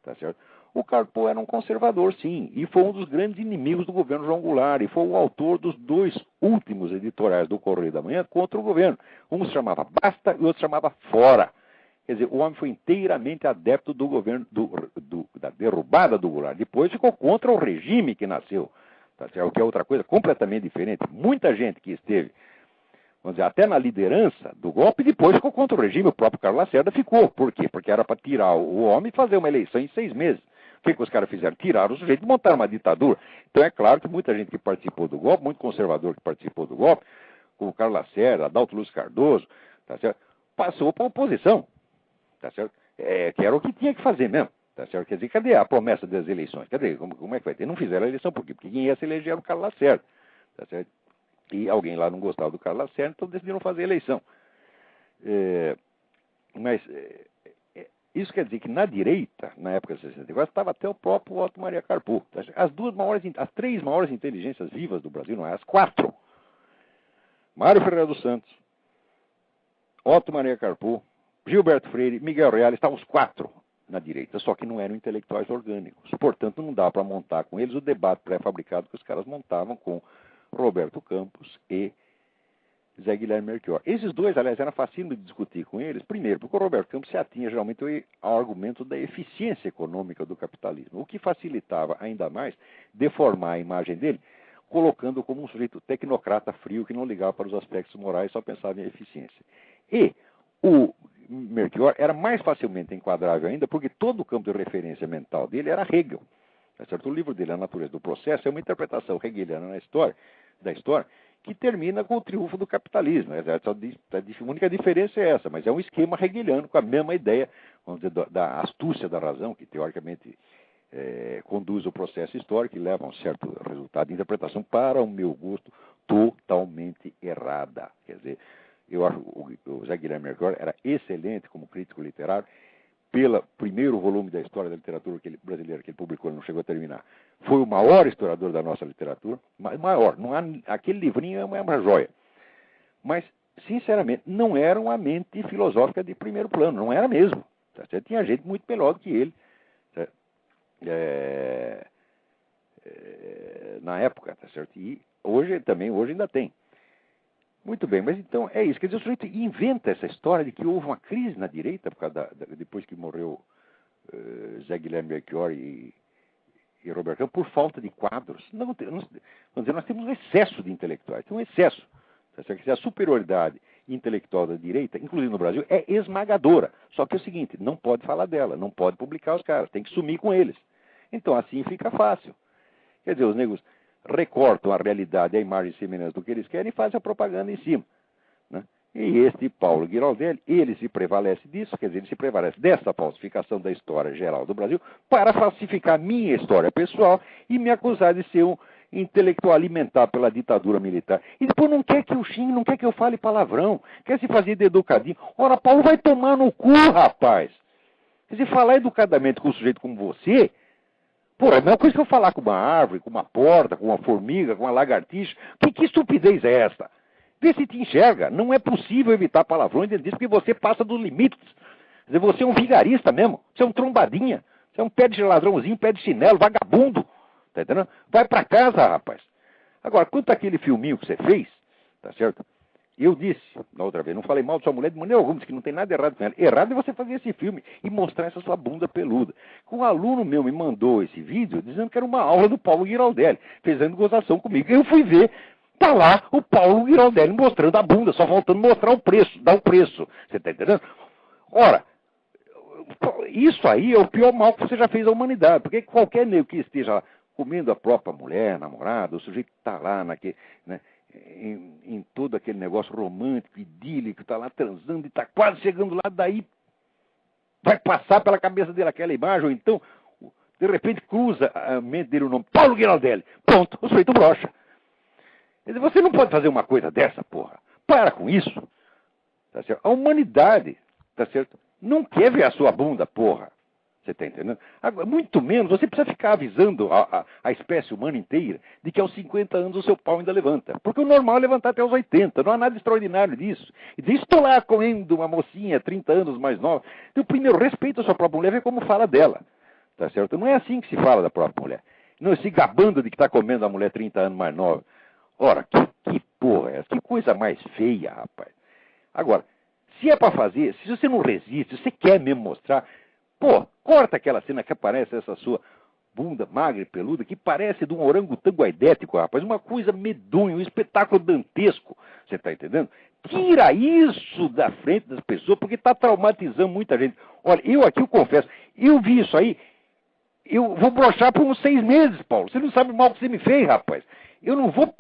Tá certo? O Carpo era um conservador, sim, e foi um dos grandes inimigos do governo João Goulart, e foi o autor dos 2 últimos editoriais do Correio da Manhã contra o governo. Um se chamava Basta e o outro se chamava Fora. Quer dizer, o homem foi inteiramente adepto do governo, da derrubada do Goulart. Depois ficou contra o regime que nasceu, tá certo? O que é outra coisa completamente diferente. Muita gente que esteve, vamos dizer, até na liderança do golpe, depois ficou contra o regime. O próprio Carlos Lacerda ficou. Por quê? Porque era para tirar o homem e fazer uma eleição em 6 meses. O que os caras fizeram? Tiraram o sujeito e montaram uma ditadura. Então é claro que muita gente que participou do golpe, muito conservador que participou do golpe, como o Carlos Lacerda, Adalto Lúcio Cardoso, tá certo? Passou para a oposição, tá certo? Que era o que tinha que fazer mesmo, tá certo? Quer dizer, cadê a promessa das eleições? Cadê? Como é que vai ter? Não fizeram a eleição, por quê? Porque quem ia se eleger era o Carlos Lacerda, tá certo? E alguém lá não gostava do Carlos Lacerda, então decidiram fazer a eleição. Isso quer dizer que na direita, na época de 64, estava até o próprio Otto Maria Carpo. As 3 maiores inteligências vivas do Brasil, não é? As 4. Mário Ferreira dos Santos, Otto Maria Carpo, Gilberto Freire, Miguel Reale, estavam os 4 na direita, só que não eram intelectuais orgânicos. Portanto, não dá para montar com eles o debate pré-fabricado que os caras montavam com Roberto Campos e Zé Guilherme Melchior. Esses 2, aliás, era fácil de discutir com eles, primeiro, porque o Roberto Campos se atinha geralmente ao argumento da eficiência econômica do capitalismo, o que facilitava ainda mais deformar a imagem dele, colocando como um sujeito tecnocrata frio que não ligava para os aspectos morais, só pensava em eficiência. E o Melchior era mais facilmente enquadrável ainda, porque todo o campo de referência mental dele era Hegel. Tá certo? O livro dele, A Natureza do Processo, é uma interpretação hegeliana da história, que termina com o triunfo do capitalismo. A única diferença é essa, mas é um esquema hegeliano com a mesma ideia, vamos dizer, da astúcia da razão, que teoricamente conduz o processo histórico e leva a um certo resultado de interpretação, para o meu gosto, totalmente errada. Quer dizer, eu acho que o Zé Guilherme Melchior era excelente como crítico literário. Pelo primeiro volume da história da literatura brasileira que ele publicou, ele não chegou a terminar. Foi o maior historiador da nossa literatura, maior. Não há, aquele livrinho é uma joia. Mas, sinceramente, não era uma mente filosófica de primeiro plano, não era mesmo. Tá certo? Tinha gente muito melhor do que ele. Tá? Na época, tá certo? E hoje ainda tem. Muito bem, mas então é isso. Quer dizer, o sujeito inventa essa história de que houve uma crise na direita por causa depois que morreu Zé Guilherme Melchior e Roberto Campos, por falta de quadros. Vamos dizer, nós temos um excesso de intelectuais, tem um excesso. Tá certo? A superioridade intelectual da direita, inclusive no Brasil, é esmagadora. Só que é o seguinte, não pode falar dela, não pode publicar os caras, tem que sumir com eles. Então assim fica fácil. Quer dizer, os negros recortam a realidade, a imagem e semelhança do que eles querem e fazem a propaganda em cima. Né? E este Paulo Giraldelli, ele se prevalece disso, quer dizer, ele se prevalece dessa falsificação da história geral do Brasil para falsificar minha história pessoal e me acusar de ser um intelectual alimentado pela ditadura militar. E depois não quer que eu xingue, não quer que eu fale palavrão, quer se fazer de educadinho. Ora, Paulo, vai tomar no cu, rapaz. Quer dizer, falar educadamente com um sujeito como você... Pô, é a mesma coisa que eu falar com uma árvore, com uma porta, com uma formiga, com uma lagartixa. Que estupidez é esta? Vê se te enxerga. Não é possível evitar palavrões dentro disso, porque você passa dos limites. Quer dizer, você é um vigarista mesmo. Você é um trombadinha. Você é um pé de ladrãozinho, pé de chinelo, vagabundo. Tá entendendo? Vai pra casa, rapaz. Agora, quanto àquele filminho que você fez, tá certo? Eu disse, na outra vez, não falei mal de sua mulher de maneira alguma, disse que não tem nada errado com ela. Errado é você fazer esse filme e mostrar essa sua bunda peluda. Um aluno meu me mandou esse vídeo dizendo que era uma aula do Paulo Giraldelli, fazendo gozação comigo. Eu fui ver, tá lá o Paulo Giraldelli mostrando a bunda, só faltando mostrar o preço, dar o preço. Você tá entendendo? Ora, isso aí é o pior mal que você já fez à humanidade, porque qualquer negro que esteja comendo a própria mulher, namorada, o sujeito está lá naquele... Né, em todo aquele negócio romântico, idílico, está lá transando e está quase chegando lá, daí vai passar pela cabeça dele aquela imagem, ou então, de repente, cruza a mente dele o nome Paulo Giraldelli. Pronto, o sujeito brocha. Quer dizer, você não pode fazer uma coisa dessa, porra. Para com isso. Tá certo? A humanidade, tá certo? Não quer ver a sua bunda, porra. Você está entendendo? Agora, muito menos, você precisa ficar avisando a espécie humana inteira de que aos 50 anos o seu pau ainda levanta. Porque o normal é levantar até aos 80. Não há nada extraordinário disso. E diz, estou lá comendo uma mocinha 30 anos mais nova. Então, primeiro, respeita a sua própria mulher, vê como fala dela. Tá certo? Não é assim que se fala da própria mulher. Não se gabando de que está comendo a mulher 30 anos mais nova. Ora, que porra é essa? Que coisa mais feia, rapaz. Agora, se é para fazer, se você não resiste, se você quer mesmo mostrar... Pô, corta aquela cena que aparece essa sua bunda magra e peluda, que parece de um orangotango aidético, rapaz. Uma coisa medonha, um espetáculo dantesco. Você está entendendo? Tira isso da frente das pessoas, porque está traumatizando muita gente. Olha, eu confesso, eu vi isso aí, eu vou broxar por uns 6 meses, Paulo. Você não sabe o mal que você me fez, rapaz. Eu não vou...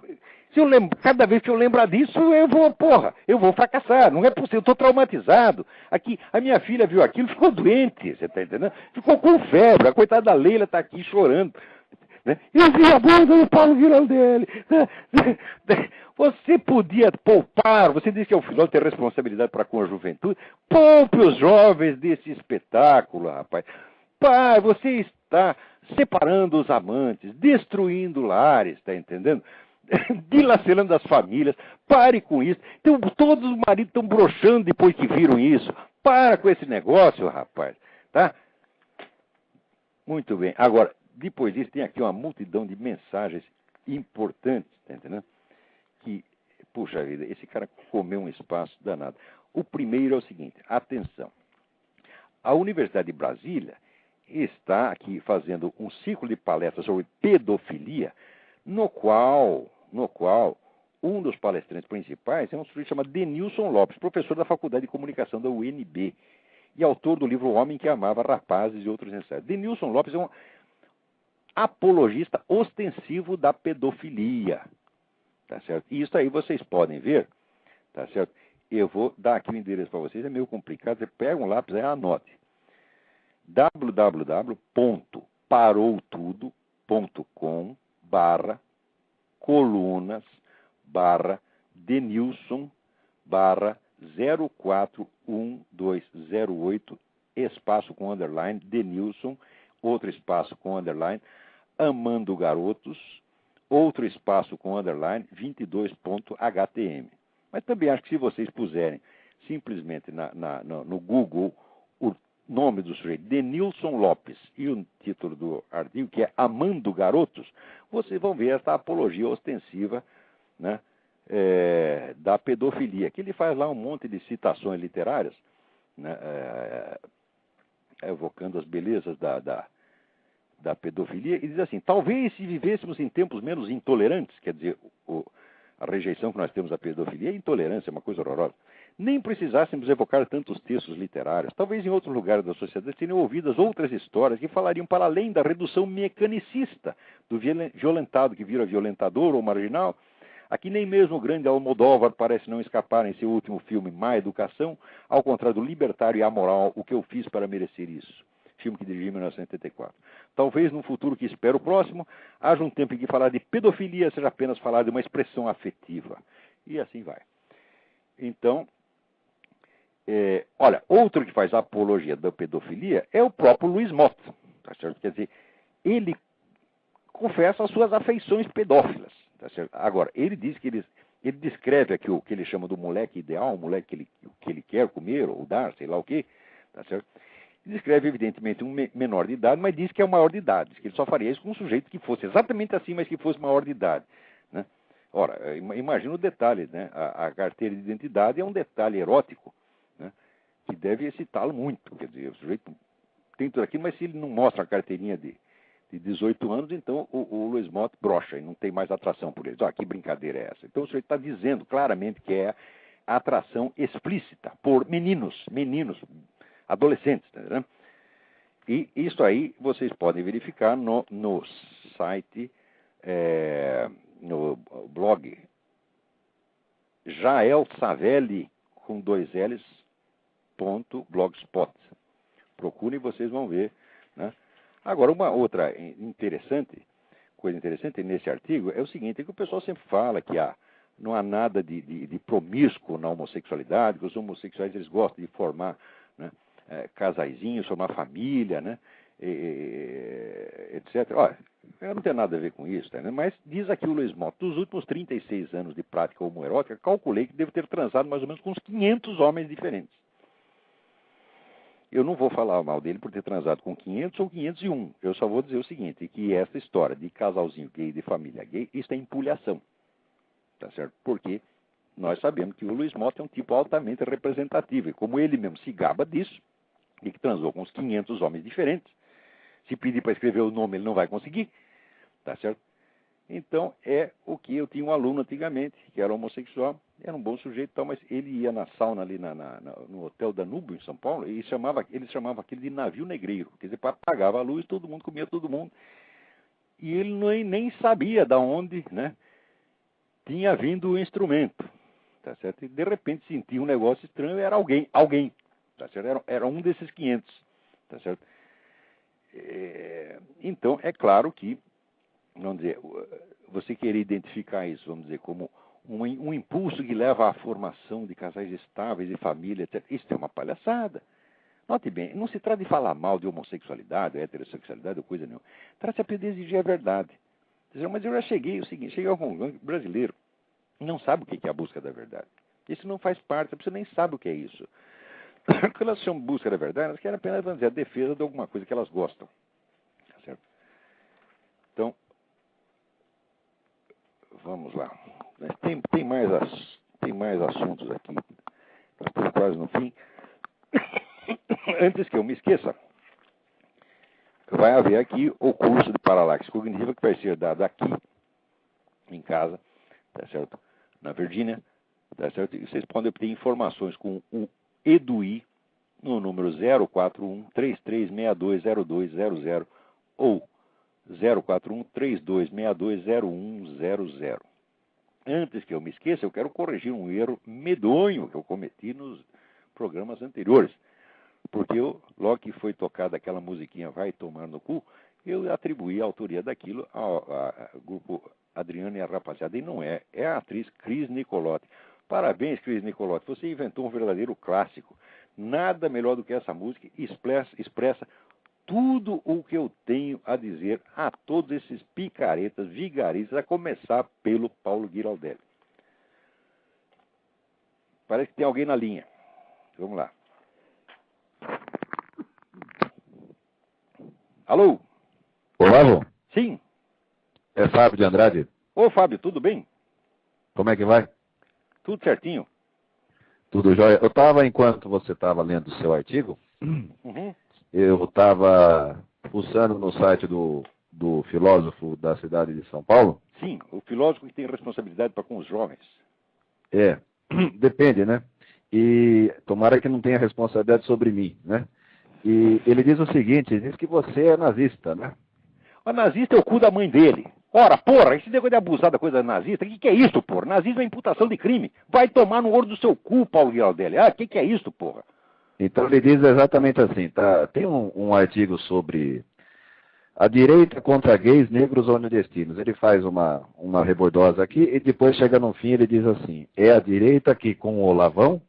Se eu lembro, cada vez que eu lembrar disso, eu vou fracassar. Não é possível, eu estou traumatizado. Aqui, a minha filha viu aquilo, ficou doente, você está entendendo? Ficou com febre, a coitada da Leila está aqui chorando. Né? Eu vi a bunda do Paulo Giraldelli. Você podia poupar, você disse que é o filósofo tem responsabilidade para com a juventude. Poupe os jovens desse espetáculo, rapaz. Pai, você está separando os amantes, destruindo lares, está entendendo? Dilacerando as famílias. Pare com isso. Então, todos os maridos estão broxando depois que viram isso. Para com esse negócio, rapaz. Tá? Muito bem. Agora, depois disso, tem aqui uma multidão de mensagens importantes, tá entendendo? Que, puxa vida, esse cara comeu um espaço danado. O primeiro é o seguinte, atenção. A Universidade de Brasília está aqui fazendo um ciclo de palestras sobre pedofilia, no qual um dos palestrantes principais é um sujeito chamado Denilson Lopes, professor da Faculdade de Comunicação da UNB e autor do livro O Homem que Amava Rapazes e Outros Ensaios. Denilson Lopes é um apologista ostensivo da pedofilia, tá certo? E isso aí vocês podem ver, tá certo? Eu vou dar aqui o endereço para vocês, é meio complicado, você pega um lápis e anote. www.paulogiraldelli.com paroutudo.com/denilson/0411208, espaço com underline, Denilson, outro espaço com underline, amando garotos, outro espaço com underline, 22.htm. Mas também acho que se vocês puserem simplesmente no Google o nome do sujeito, Denilson Lopes, e o título do artigo, que é Amando Garotos, vocês vão ver essa apologia ostensiva, né, da pedofilia, que ele faz lá um monte de citações literárias, né, evocando as belezas da pedofilia, e diz assim: talvez se vivêssemos em tempos menos intolerantes, quer dizer, a rejeição que nós temos à pedofilia é intolerância, é uma coisa horrorosa, nem precisássemos evocar tantos textos literários. Talvez em outros lugares da sociedade tenham ouvidas outras histórias que falariam para além da redução mecanicista do violentado que vira violentador ou marginal. Aqui nem mesmo o grande Almodóvar parece não escapar em seu último filme, Má Educação, ao contrário do libertário e amoral O Que Eu Fiz para Merecer Isso, filme que dirigi em 1974. Talvez num futuro que espero próximo, haja um tempo em que falar de pedofilia seja apenas falar de uma expressão afetiva. E assim vai. Então, olha, outro que faz apologia da pedofilia é o próprio Luiz Mott, tá certo? Quer dizer, ele confessa as suas afeições pedófilas, tá certo? Agora, ele diz que ele descreve aqui o que ele chama do moleque ideal, o moleque que ele quer comer ou dar, sei lá o quê, tá certo? Descreve, evidentemente, um menor de idade, mas diz que é o maior de idade. Diz que ele só faria isso com um sujeito que fosse exatamente assim, mas que fosse maior de idade, né? Ora, imagina o detalhe, né? A carteira de identidade é um detalhe erótico, né, que deve excitá-lo muito. Quer dizer, o sujeito tem tudo aquilo, mas se ele não mostra a carteirinha de 18 anos, então o Luiz Mott brocha e não tem mais atração por ele. Que brincadeira é essa? Então o sujeito está dizendo claramente que é atração explícita por meninos, adolescentes, né? E isso aí vocês podem verificar no site, no blog Jael Savelli, com 2 L's, .blogspot. Procurem e vocês vão ver, né? Agora, uma outra coisa interessante nesse artigo é o seguinte, é que o pessoal sempre fala que não há nada de promíscuo na homossexualidade, que os homossexuais eles gostam de formar, né, casaizinhos, formar família, né, etc. Olha, eu não tenho nada a ver com isso, tá, né? Mas diz aqui o Luiz Mott, dos últimos 36 anos de prática homoerótica, calculei que deve ter transado mais ou menos com uns 500 homens diferentes. Eu não vou falar mal dele por ter transado com 500 ou 501. Eu só vou dizer o seguinte, que essa história de casalzinho gay, de família gay, isso é empulhação. Tá certo? Porque nós sabemos que o Luiz Mott é um tipo altamente representativo. E como ele mesmo se gaba disso, e que transou com uns 500 homens diferentes, se pedir para escrever o nome, ele não vai conseguir. Tá certo? Então, é o que eu tinha um aluno antigamente, que era homossexual, era um bom sujeito e tal, mas ele ia na sauna ali no Hotel Danúbio, em São Paulo, e eles chamavam aquele de navio negreiro. Quer dizer, apagava a luz, todo mundo comia todo mundo. E ele nem sabia de onde, né, tinha vindo o instrumento. Tá certo? E de repente sentia um negócio estranho, era alguém, tá certo? Era um desses 500. Tá certo? Então, é claro que, vamos dizer, você querer identificar isso, vamos dizer, como um impulso que leva à formação de casais estáveis e família, etc. Isso é uma palhaçada. Note bem, não se trata de falar mal de homossexualidade, heterossexualidade ou coisa nenhuma. Trata-se apenas de exigir a verdade. Mas eu já cheguei ao Congo brasileiro e não sabe o que é a busca da verdade. Isso não faz parte, a pessoa nem sabe o que é isso. Quando elas chamam busca da verdade, elas querem apenas, vamos dizer, a defesa de alguma coisa que elas gostam. Certo? Então, vamos lá. Tem mais assuntos aqui. Nós estamos quase no fim. Antes que eu me esqueça, vai haver aqui o curso de paralaxe cognitiva que vai ser dado aqui, em casa, tá certo? Na Virgínia, tá certo? E vocês podem obter informações com o EDUI no número 041-3362-0200 ou 041-3262-0100. Antes que eu me esqueça, eu quero corrigir um erro medonho que eu cometi nos programas anteriores. Porque logo que foi tocada aquela musiquinha Vai Tomar no Cu, Eu atribuí a autoria daquilo ao grupo Adriano e a Rapaziada, e não é. É a atriz Cris Nicolotti. Parabéns, Cris Nicolotti. Você inventou um verdadeiro clássico. Nada melhor do que essa música expressa tudo o que eu tenho a dizer a todos esses picaretas, vigaristas, a começar pelo Paulo Giraldelli. Parece que tem alguém na linha. Vamos lá. Alô? Olavo? Sim. É Fábio de Andrade. Ô, Fábio, tudo bem? Como é que vai? Tudo certinho? Tudo jóia. Eu estava, enquanto você estava lendo o seu artigo, eu estava fuçando no site do filósofo da cidade de São Paulo. Sim, o filósofo que tem responsabilidade para com os jovens. Depende, né? E tomara que não tenha responsabilidade sobre mim, né? E ele diz o seguinte, diz que você é nazista, né? O nazista é o cu da mãe dele. Ora, porra, esse negócio de abusar da coisa nazista, o que é isso, porra? Nazismo é imputação de crime. Vai tomar no olho do seu cu, Paulo Giraldelli. Ah, o que é isso, porra? Então ele diz exatamente assim, tá? Tem um artigo sobre a direita contra gays, negros ou nordestinos. Ele faz uma rebordosa aqui e depois chega no fim ele diz assim, é a direita que com o Olavão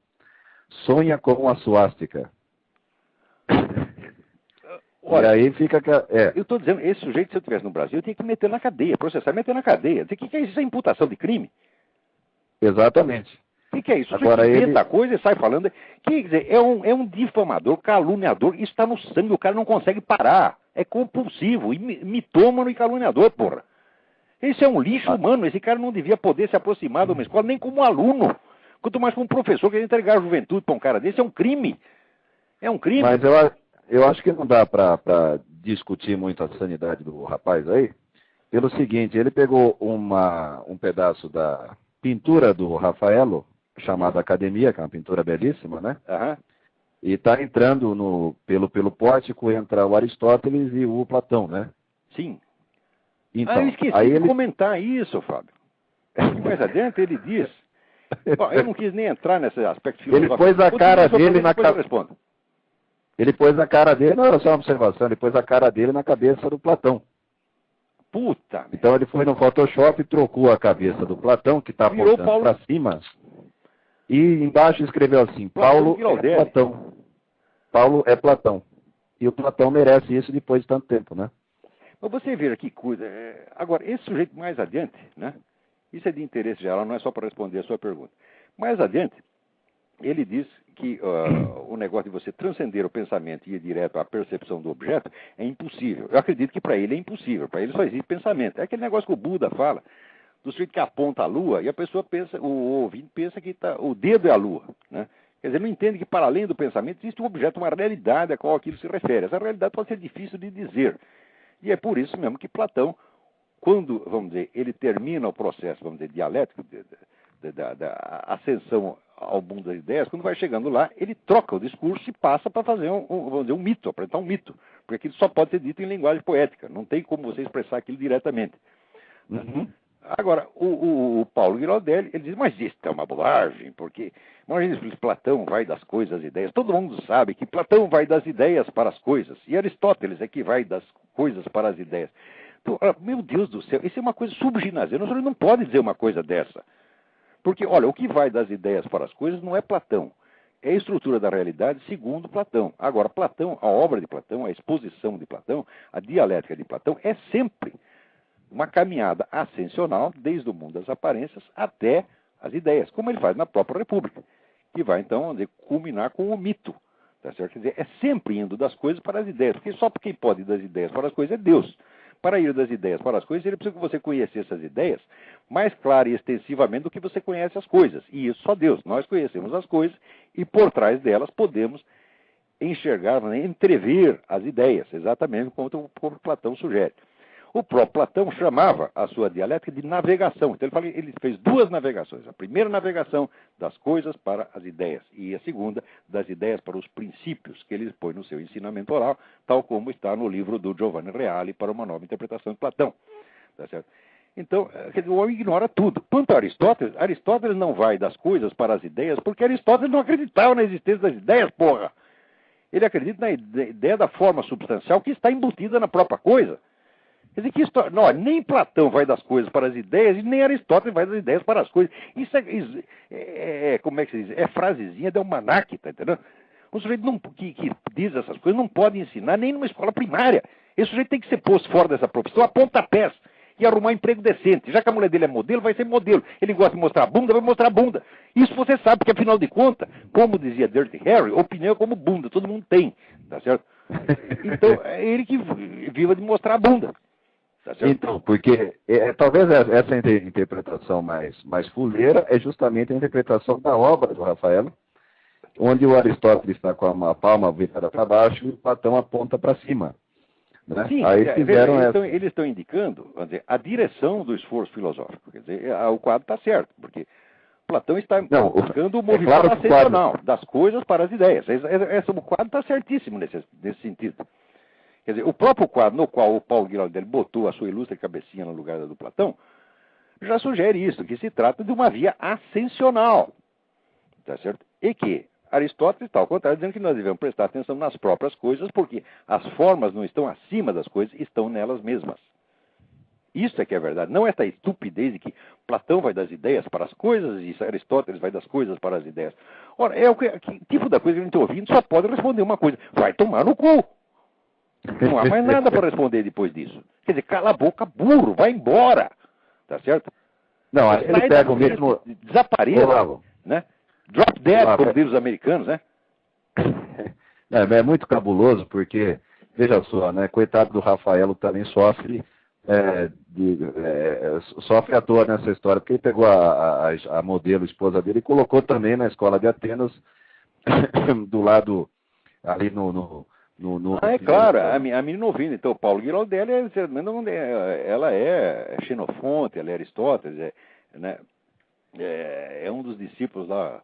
sonha com a suástica. Olha, e aí fica... Eu estou dizendo, esse sujeito, se eu estivesse no Brasil, eu tinha que meter na cadeia, processar e meter na cadeia. Dizer, o que é isso? Isso é imputação de crime? Exatamente. O que é isso? Agora Você ele... a coisa e sai falando. Quer dizer, é um difamador, caluniador. Isso está no sangue, o cara não consegue parar. É compulsivo, mitômano e caluniador, porra. Esse é um lixo humano. Esse cara não devia poder se aproximar de uma escola nem como aluno. Quanto mais como um professor que entregar a juventude para um cara desse. É um crime. É um crime. Mas eu acho que não dá para discutir muito a sanidade do rapaz aí. Pelo seguinte, ele pegou um pedaço da pintura do Rafaelo, chamada Academia, que é uma pintura belíssima, né? Uhum. E está entrando pelo pórtico, entra o Aristóteles e o Platão, né? Sim. Então, eu esqueci aí de ele... comentar isso, Fábio. Mais adiante ele diz... Bom, eu não quis nem entrar nesse aspecto filosófico. Ele pôs a cara dele na cabeça... Ele pôs a cara dele... Não, é só uma observação. Ele pôs a cara dele na cabeça do Platão. Puta. Então ele foi no Photoshop e trocou a cabeça do Platão, que está apontando para cima, e embaixo escreveu assim, Paulo é Platão. Paulo é Platão. E o Platão merece isso depois de tanto tempo, né? Mas você vê que coisa... Agora, esse sujeito mais adiante, né? Isso é de interesse geral, não é só para responder a sua pergunta. Mais adiante, ele diz que o negócio de você transcender o pensamento e ir direto à percepção do objeto é impossível. Eu acredito que para ele é impossível. Para ele só existe pensamento. É aquele negócio que o Buda fala, do sujeito que aponta a lua e a pessoa pensa, o ouvinte pensa que o dedo é a lua, né? Quer dizer, não entende que para além do pensamento existe um objeto, uma realidade a qual aquilo se refere. Essa realidade pode ser difícil de dizer. E é por isso mesmo que Platão, quando, vamos dizer, ele termina o processo, vamos dizer, dialético, da ascensão ao mundo das ideias, quando vai chegando lá, ele troca o discurso e passa para fazer vamos dizer, um mito, apresentar um mito. Porque aquilo só pode ser dito em linguagem poética, não tem como você expressar aquilo diretamente. Uhum. Agora, o Paulo Giraldelli, ele diz, mas isso é uma bobagem, porque, imagina, Platão vai das coisas às ideias. Todo mundo sabe que Platão vai das ideias para as coisas, e Aristóteles é que vai das coisas para as ideias. Então, meu Deus do céu, isso é uma coisa subginasiana, o senhor não pode dizer uma coisa dessa. Porque, olha, o que vai das ideias para as coisas não é Platão, é a estrutura da realidade segundo Platão. Agora, Platão, a obra de Platão, a exposição de Platão, a dialética de Platão é sempre uma caminhada ascensional, desde o mundo das aparências até as ideias, como ele faz na própria República, que vai, então, vamos dizer, culminar com o mito. Tá certo? Quer dizer, é sempre indo das coisas para as ideias, porque só quem pode ir das ideias para as coisas é Deus. Para ir das ideias para as coisas, ele precisa que você conhecesse essas ideias mais clara e extensivamente do que você conhece as coisas. E isso só Deus. Nós conhecemos as coisas e por trás delas podemos enxergar, entrever as ideias, exatamente como Platão sugere. O próprio Platão chamava a sua dialética de navegação. Então ele fez duas navegações. A primeira navegação das coisas para as ideias e a segunda das ideias para os princípios que ele põe no seu ensinamento oral, tal como está no livro do Giovanni Reale para uma nova interpretação de Platão. Tá certo? Então, o homem ignora tudo. Quanto a Aristóteles não vai das coisas para as ideias porque Aristóteles não acreditava na existência das ideias, porra. Ele acredita na ideia da forma substancial que está embutida na própria coisa. Quer dizer, não, nem Platão vai das coisas para as ideias, e nem Aristóteles vai das ideias para as coisas. Isso como é que se diz? É frasezinha de almanaque, tá entendendo? Um sujeito que diz essas coisas não pode ensinar nem numa escola primária. Esse sujeito tem que ser posto fora dessa profissão a pontapés e arrumar um emprego decente. Já que a mulher dele é modelo, vai ser modelo. Ele gosta de mostrar a bunda, vai mostrar a bunda. Isso você sabe, porque afinal de contas, como dizia Dirty Harry, opinião é como bunda, todo mundo tem, tá certo? Então, é ele que viva de mostrar a bunda. Tá certo? Então, porque talvez essa interpretação mais fuleira é justamente a interpretação da obra do Rafael, onde o Aristóteles está com a palma virada para baixo e o Platão aponta para cima. Né? Sim, aí fizeram eles estão indicando, vamos dizer, a direção do esforço filosófico. Quer dizer, o quadro está certo, porque Platão está indicando o movimento ascensional das coisas para as ideias. O quadro está certíssimo nesse sentido. Quer dizer, o próprio quadro no qual o Paulo Giraldelli botou a sua ilustre cabecinha no lugar da do Platão, já sugere isso, que se trata de uma via ascensional. Tá certo? E que Aristóteles está ao contrário, dizendo que nós devemos prestar atenção nas próprias coisas, porque as formas não estão acima das coisas, estão nelas mesmas. Isso é que é verdade. Não essa estupidez de que Platão vai das ideias para as coisas e Aristóteles vai das coisas para as ideias. Ora, que tipo da coisa que a gente está ouvindo só pode responder uma coisa: vai tomar no cu. Não há mais nada para responder depois disso. Quer dizer, cala a boca, burro, vai embora. Tá certo? Não, ele pega o mesmo... Desapareça, né? Drop dead, como dizem os americanos, né? É muito cabuloso, porque, veja só, né? Coitado do Rafaelo também sofre à toa nessa história, porque ele pegou a modelo, esposa dele, e colocou também na escola de Atenas, do lado, ali é claro, a menina ouvindo. Então, Paulo Giraldelli, ela é Xenofonte, ela é Aristóteles, né? É um dos discípulos lá,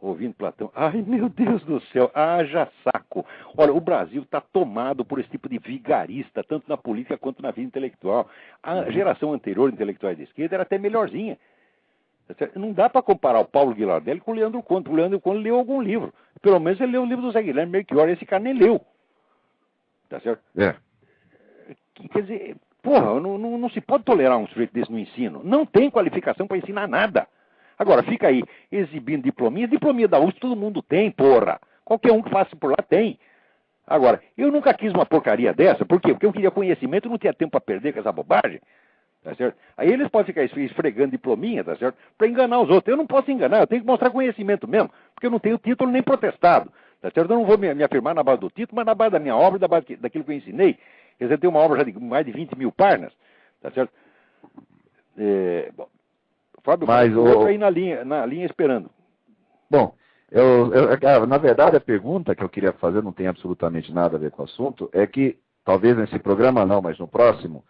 ouvindo Platão. Ai, meu Deus do céu, haja saco. Olha, o Brasil está tomado por esse tipo de vigarista, tanto na política quanto na vida intelectual. A geração anterior de intelectuais de esquerda era até melhorzinha. Não dá para comparar o Paulo Giraldelli com o Leandro Conte. O Leandro Conte leu algum livro. Pelo menos ele leu o livro do Zé Guilherme Melchior. Esse cara nem leu. Tá certo? Quer dizer, porra, não se pode tolerar um sujeito desse no ensino. Não tem qualificação para ensinar nada. Agora, fica aí exibindo diplominha. Diplominha da USP todo mundo tem, porra. Qualquer um que passe por lá tem. Agora, eu nunca quis uma porcaria dessa. Por quê? Porque eu queria conhecimento e não tinha tempo para perder com essa bobagem. Tá certo? Aí eles podem ficar esfregando diplominha, tá certo? Para enganar os outros. Eu não posso enganar, eu tenho que mostrar conhecimento mesmo. Porque eu não tenho título nem protestado. Tá certo? Eu não vou me afirmar na base do título, mas na base da minha obra, da base daquilo que eu ensinei. Quer dizer, eu tenho uma obra já de mais de 20 mil páginas. Tá certo? Bom, Fábio, eu aí na linha esperando. Bom, na verdade a pergunta que eu queria fazer não tem absolutamente nada a ver com o assunto, é que, talvez nesse programa não, mas no próximo,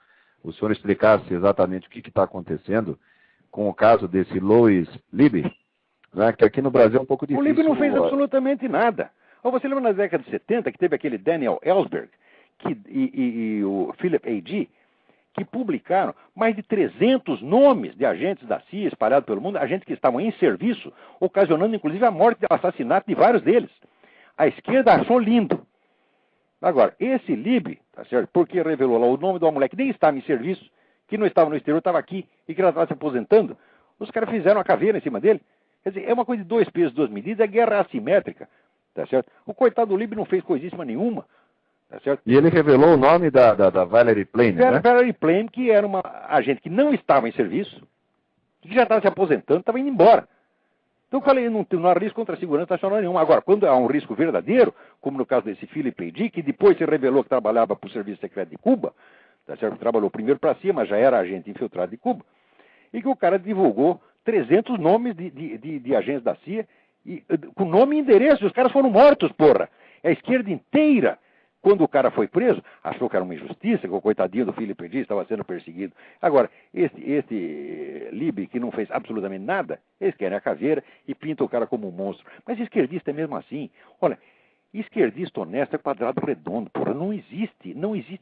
o senhor explicasse exatamente o que está acontecendo com o caso desse Louis Liby, né, que aqui no Brasil é um pouco difícil. O Liby não fez absolutamente nada. Ou você lembra na década de 70 que teve aquele Daniel Ellsberg e o Philip A.G., que publicaram mais de 300 nomes de agentes da CIA espalhados pelo mundo, agentes que estavam em serviço, ocasionando inclusive a morte e o assassinato de vários deles. A esquerda achou lindo. Agora, esse Liby, tá certo? Porque revelou lá o nome de uma mulher que nem estava em serviço, que não estava no exterior, estava aqui, e que ela estava se aposentando, os caras fizeram a caveira em cima dele. Quer dizer, é uma coisa de 2 pesos, 2 medidas, é guerra assimétrica, tá certo? O coitado do Liby não fez coisíssima nenhuma. Tá certo? E ele revelou o nome da Valerie Plame, né? Valerie Plame, que era uma agente que não estava em serviço, que já estava se aposentando, estava indo embora. Então eu falei, não há risco contra a segurança nacional nenhuma. Agora, quando há um risco verdadeiro, como no caso desse Philip A.G., que depois se revelou que trabalhava para o Serviço Secreto de Cuba, tá certo? Trabalhou primeiro para a CIA, mas já era agente infiltrado de Cuba, e que o cara divulgou 300 nomes de agentes da CIA, com nome e endereço, e os caras foram mortos, porra. A esquerda inteira, quando o cara foi preso, achou que era uma injustiça, que o coitadinho do Philip A.G. estava sendo perseguido. Agora, esse Liby, que não fez absolutamente nada, eles querem a caveira e pintam o cara como um monstro. Mas esquerdista é mesmo assim. Olha, esquerdista honesto é quadrado redondo. Porra, não existe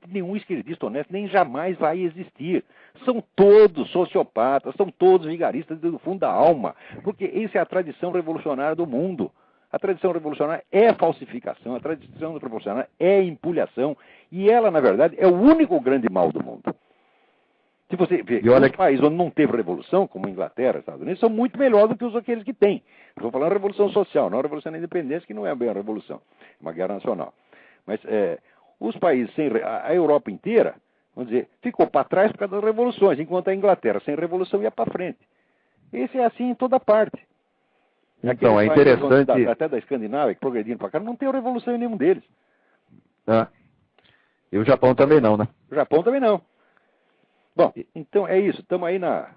nenhum esquerdista honesto, nem jamais vai existir. São todos sociopatas, são todos vigaristas do fundo da alma. Porque essa é a tradição revolucionária do mundo. A tradição revolucionária é falsificação, a tradição revolucionária é empulhação, e ela, na verdade, é o único grande mal do mundo. Se você vê, os países onde não teve revolução, como Inglaterra, Estados Unidos, são muito melhores do que aqueles que têm. Estou falando de revolução social, não a revolução da independência, que não é bem a revolução, é uma guerra nacional. Mas os países, a Europa inteira, vamos dizer, ficou para trás por causa das revoluções, enquanto a Inglaterra, sem revolução, ia para frente. Esse é assim em toda parte. Então, é interessante... Até da Escandinávia, que progredindo para cá, não tem revolução em nenhum deles. E o Japão também não, né? O Japão também não. Bom, então é isso. Estamos aí na...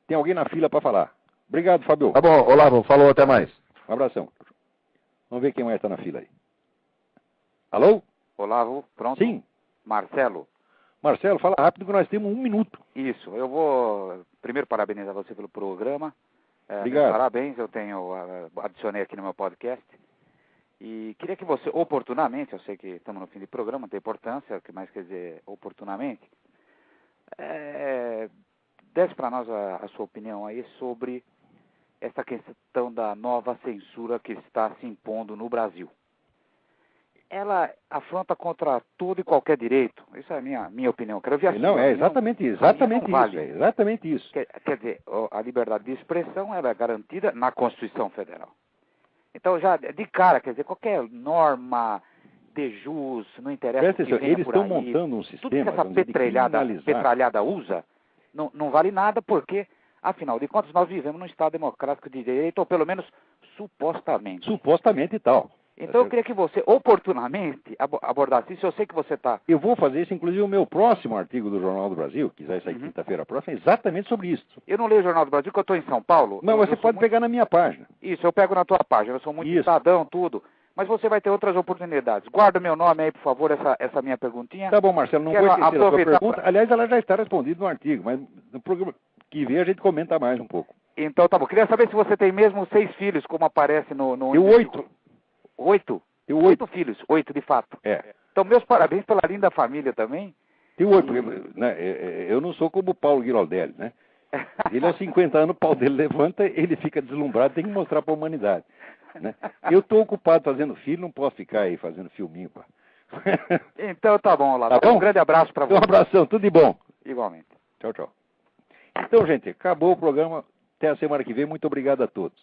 Tem alguém na fila para falar. Obrigado, Fábio. Tá bom, Olavo, falou, até mais. Um abração. Vamos ver quem mais está na fila aí. Alô? Olavo, pronto? Sim. Marcelo. Marcelo, fala rápido que nós temos 1 minuto. Isso, eu vou primeiro parabenizar você pelo programa. Obrigado. Parabéns, eu adicionei aqui no meu podcast. E queria que você, oportunamente, eu sei que estamos no fim do programa, não tem importância, o que mais quer dizer oportunamente, desse para nós a sua opinião aí sobre essa questão da nova censura que está se impondo no Brasil. Ela afronta contra todo e qualquer direito. Isso é a minha opinião. Quero ver a Não, é exatamente isso. Vale. É exatamente isso. Quer dizer, a liberdade de expressão ela é garantida na Constituição Federal. Então, já de cara, quer dizer, qualquer norma de jus, não interessa o que venha eles por estão aí, montando um sistema... Tudo que essa petralhada usa, não vale nada porque, afinal de contas, nós vivemos num Estado democrático de direito, ou pelo menos supostamente. Supostamente e tal. Então eu queria que você, oportunamente, abordasse isso. Eu sei que você está... Eu vou fazer isso, inclusive, o meu próximo artigo do Jornal do Brasil, que vai sair quinta-feira próxima, é exatamente sobre isso. Eu não leio o Jornal do Brasil, porque eu estou em São Paulo. Não, você pode pegar na minha página. Isso, eu pego na tua página. Eu sou muito cidadão, tudo. Mas você vai ter outras oportunidades. Guarda o meu nome aí, por favor, essa minha perguntinha. Tá bom, Marcelo, não vou esquecer a sua pergunta. Aliás, ela já está respondida no artigo, mas no programa que vem a gente comenta mais um pouco. Então, tá bom. Queria saber se você tem mesmo 6 filhos, como aparece no... Eu 8. 8? Tenho 8 filhos, 8 de fato. É. Então, meus parabéns pela linda família também. Tenho 8, eu não sou como o Paulo Giraldelli, né? Ele aos 50 anos, o pau dele levanta, ele fica deslumbrado, tem que mostrar para a humanidade. Né? Eu estou ocupado fazendo filho, não posso ficar aí fazendo filminho, pá. Então tá bom, Olavo. Tá bom? Um grande abraço para você. Um abração, tudo de bom. Igualmente. Tchau, tchau. Então, gente, acabou o programa. Até a semana que vem. Muito obrigado a todos.